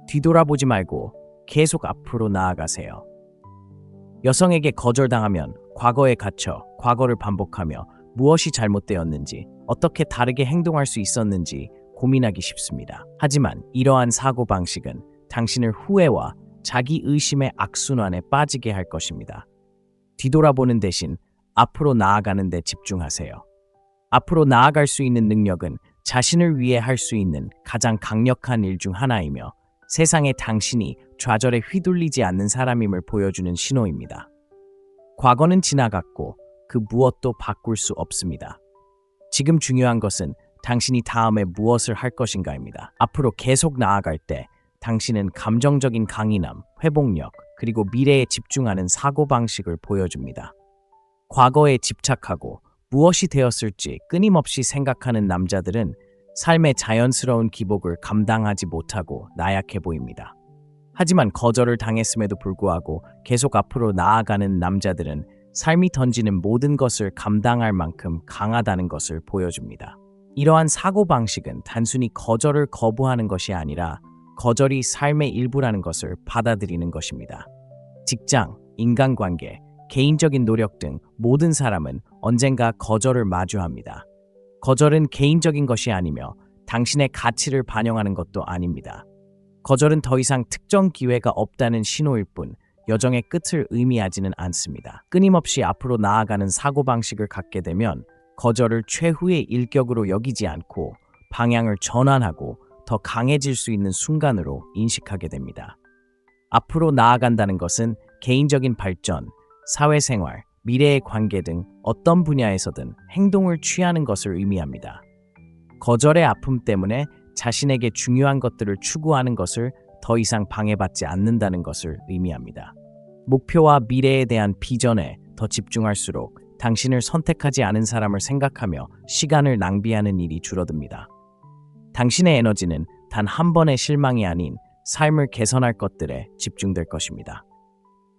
뒤돌아보지 말고 계속 앞으로 나아가세요. 여성에게 거절당하면 과거에 갇혀 과거를 반복하며 무엇이 잘못되었는지, 어떻게 다르게 행동할 수 있었는지 고민하기 쉽습니다. 하지만 이러한 사고방식은 당신을 후회와 자기 의심의 악순환에 빠지게 할 것입니다. 뒤돌아보는 대신 앞으로 나아가는 데 집중하세요. 앞으로 나아갈 수 있는 능력은 자신을 위해 할 수 있는 가장 강력한 일 중 하나이며 세상에 당신이 좌절에 휘둘리지 않는 사람임을 보여주는 신호입니다. 과거는 지나갔고 그 무엇도 바꿀 수 없습니다. 지금 중요한 것은 당신이 다음에 무엇을 할 것인가입니다. 앞으로 계속 나아갈 때 당신은 감정적인 강인함, 회복력, 그리고 미래에 집중하는 사고방식을 보여줍니다. 과거에 집착하고 무엇이 되었을지 끊임없이 생각하는 남자들은 삶의 자연스러운 기복을 감당하지 못하고 나약해 보입니다. 하지만 거절을 당했음에도 불구하고 계속 앞으로 나아가는 남자들은 삶이 던지는 모든 것을 감당할 만큼 강하다는 것을 보여줍니다. 이러한 사고방식은 단순히 거절을 거부하는 것이 아니라 거절이 삶의 일부라는 것을 받아들이는 것입니다. 직장, 인간관계, 개인적인 노력 등 모든 사람은 언젠가 거절을 마주합니다. 거절은 개인적인 것이 아니며 당신의 가치를 반영하는 것도 아닙니다. 거절은 더 이상 특정 기회가 없다는 신호일 뿐 여정의 끝을 의미하지는 않습니다. 끊임없이 앞으로 나아가는 사고방식을 갖게 되면 거절을 최후의 일격으로 여기지 않고 방향을 전환하고 더 강해질 수 있는 순간으로 인식하게 됩니다. 앞으로 나아간다는 것은 개인적인 발전, 사회생활, 미래의 관계 등 어떤 분야에서든 행동을 취하는 것을 의미합니다. 거절의 아픔 때문에 자신에게 중요한 것들을 추구하는 것을 더 이상 방해받지 않는다는 것을 의미합니다. 목표와 미래에 대한 비전에 더 집중할수록 당신을 선택하지 않은 사람을 생각하며 시간을 낭비하는 일이 줄어듭니다. 당신의 에너지는 단 한 번의 실망이 아닌 삶을 개선할 것들에 집중될 것입니다.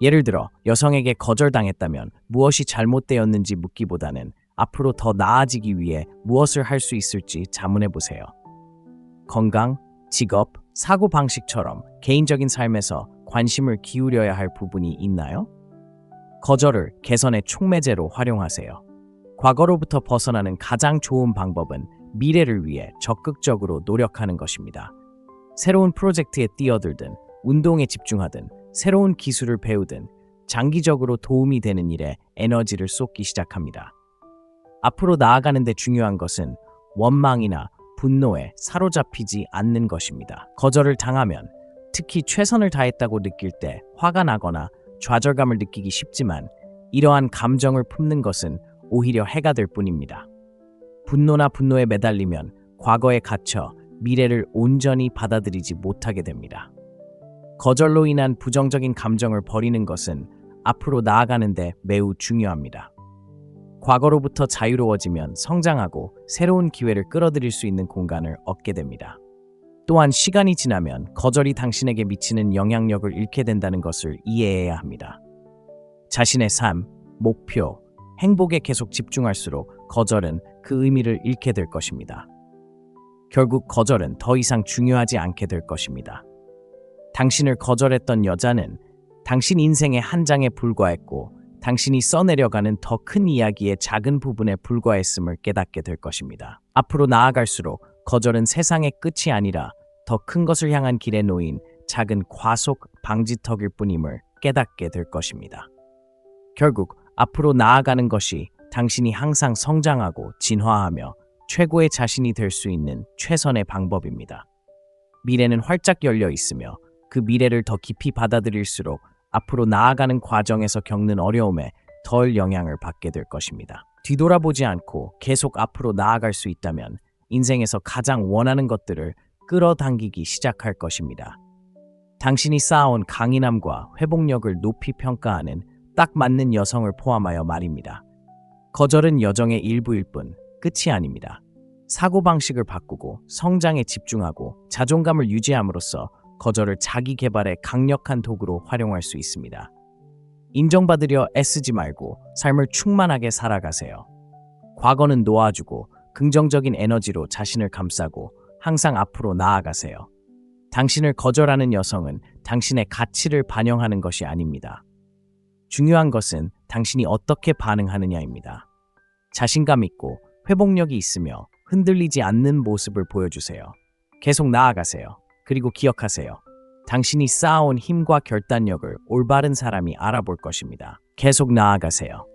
예를 들어 여성에게 거절당했다면 무엇이 잘못되었는지 묻기보다는 앞으로 더 나아지기 위해 무엇을 할 수 있을지 자문해 보세요. 건강, 직업, 사고방식처럼 개인적인 삶에서 관심을 기울여야 할 부분이 있나요? 거절을 개선의 촉매제로 활용하세요. 과거로부터 벗어나는 가장 좋은 방법은 미래를 위해 적극적으로 노력하는 것입니다. 새로운 프로젝트에 뛰어들든, 운동에 집중하든, 새로운 기술을 배우든 장기적으로 도움이 되는 일에 에너지를 쏟기 시작합니다. 앞으로 나아가는 데 중요한 것은 원망이나 분노에 사로잡히지 않는 것입니다. 거절을 당하면 특히 최선을 다했다고 느낄 때 화가 나거나 좌절감을 느끼기 쉽지만 이러한 감정을 품는 것은 오히려 해가 될 뿐입니다. 분노나 분노에 매달리면 과거에 갇혀 미래를 온전히 받아들이지 못하게 됩니다. 거절로 인한 부정적인 감정을 버리는 것은 앞으로 나아가는 데 매우 중요합니다. 과거로부터 자유로워지면 성장하고 새로운 기회를 끌어들일 수 있는 공간을 얻게 됩니다. 또한 시간이 지나면 거절이 당신에게 미치는 영향력을 잃게 된다는 것을 이해해야 합니다. 자신의 삶, 목표, 행복에 계속 집중할수록 거절은 그 의미를 잃게 될 것입니다. 결국 거절은 더 이상 중요하지 않게 될 것입니다. 당신을 거절했던 여자는 당신 인생의 한 장에 불과했고 당신이 써내려가는 더 큰 이야기의 작은 부분에 불과했음을 깨닫게 될 것입니다. 앞으로 나아갈수록 거절은 세상의 끝이 아니라 더 큰 것을 향한 길에 놓인 작은 과속 방지턱일 뿐임을 깨닫게 될 것입니다. 결국 앞으로 나아가는 것이 당신이 항상 성장하고 진화하며 최고의 자신이 될 수 있는 최선의 방법입니다. 미래는 활짝 열려 있으며 그 미래를 더 깊이 받아들일수록 앞으로 나아가는 과정에서 겪는 어려움에 덜 영향을 받게 될 것입니다. 뒤돌아보지 않고 계속 앞으로 나아갈 수 있다면 인생에서 가장 원하는 것들을 끌어당기기 시작할 것입니다. 당신이 쌓아온 강인함과 회복력을 높이 평가하는 딱 맞는 여성을 포함하여 말입니다. 거절은 여정의 일부일 뿐 끝이 아닙니다. 사고방식을 바꾸고 성장에 집중하고 자존감을 유지함으로써 거절을 자기 개발의 강력한 도구로 활용할 수 있습니다. 인정받으려 애쓰지 말고 삶을 충만하게 살아가세요. 과거는 놓아주고 긍정적인 에너지로 자신을 감싸고 항상 앞으로 나아가세요. 당신을 거절하는 여성은 당신의 가치를 반영하는 것이 아닙니다. 중요한 것은 당신이 어떻게 반응하느냐입니다. 자신감 있고 회복력이 있으며 흔들리지 않는 모습을 보여주세요. 계속 나아가세요. 그리고 기억하세요. 당신이 쌓아온 힘과 결단력을 올바른 사람이 알아볼 것입니다. 계속 나아가세요.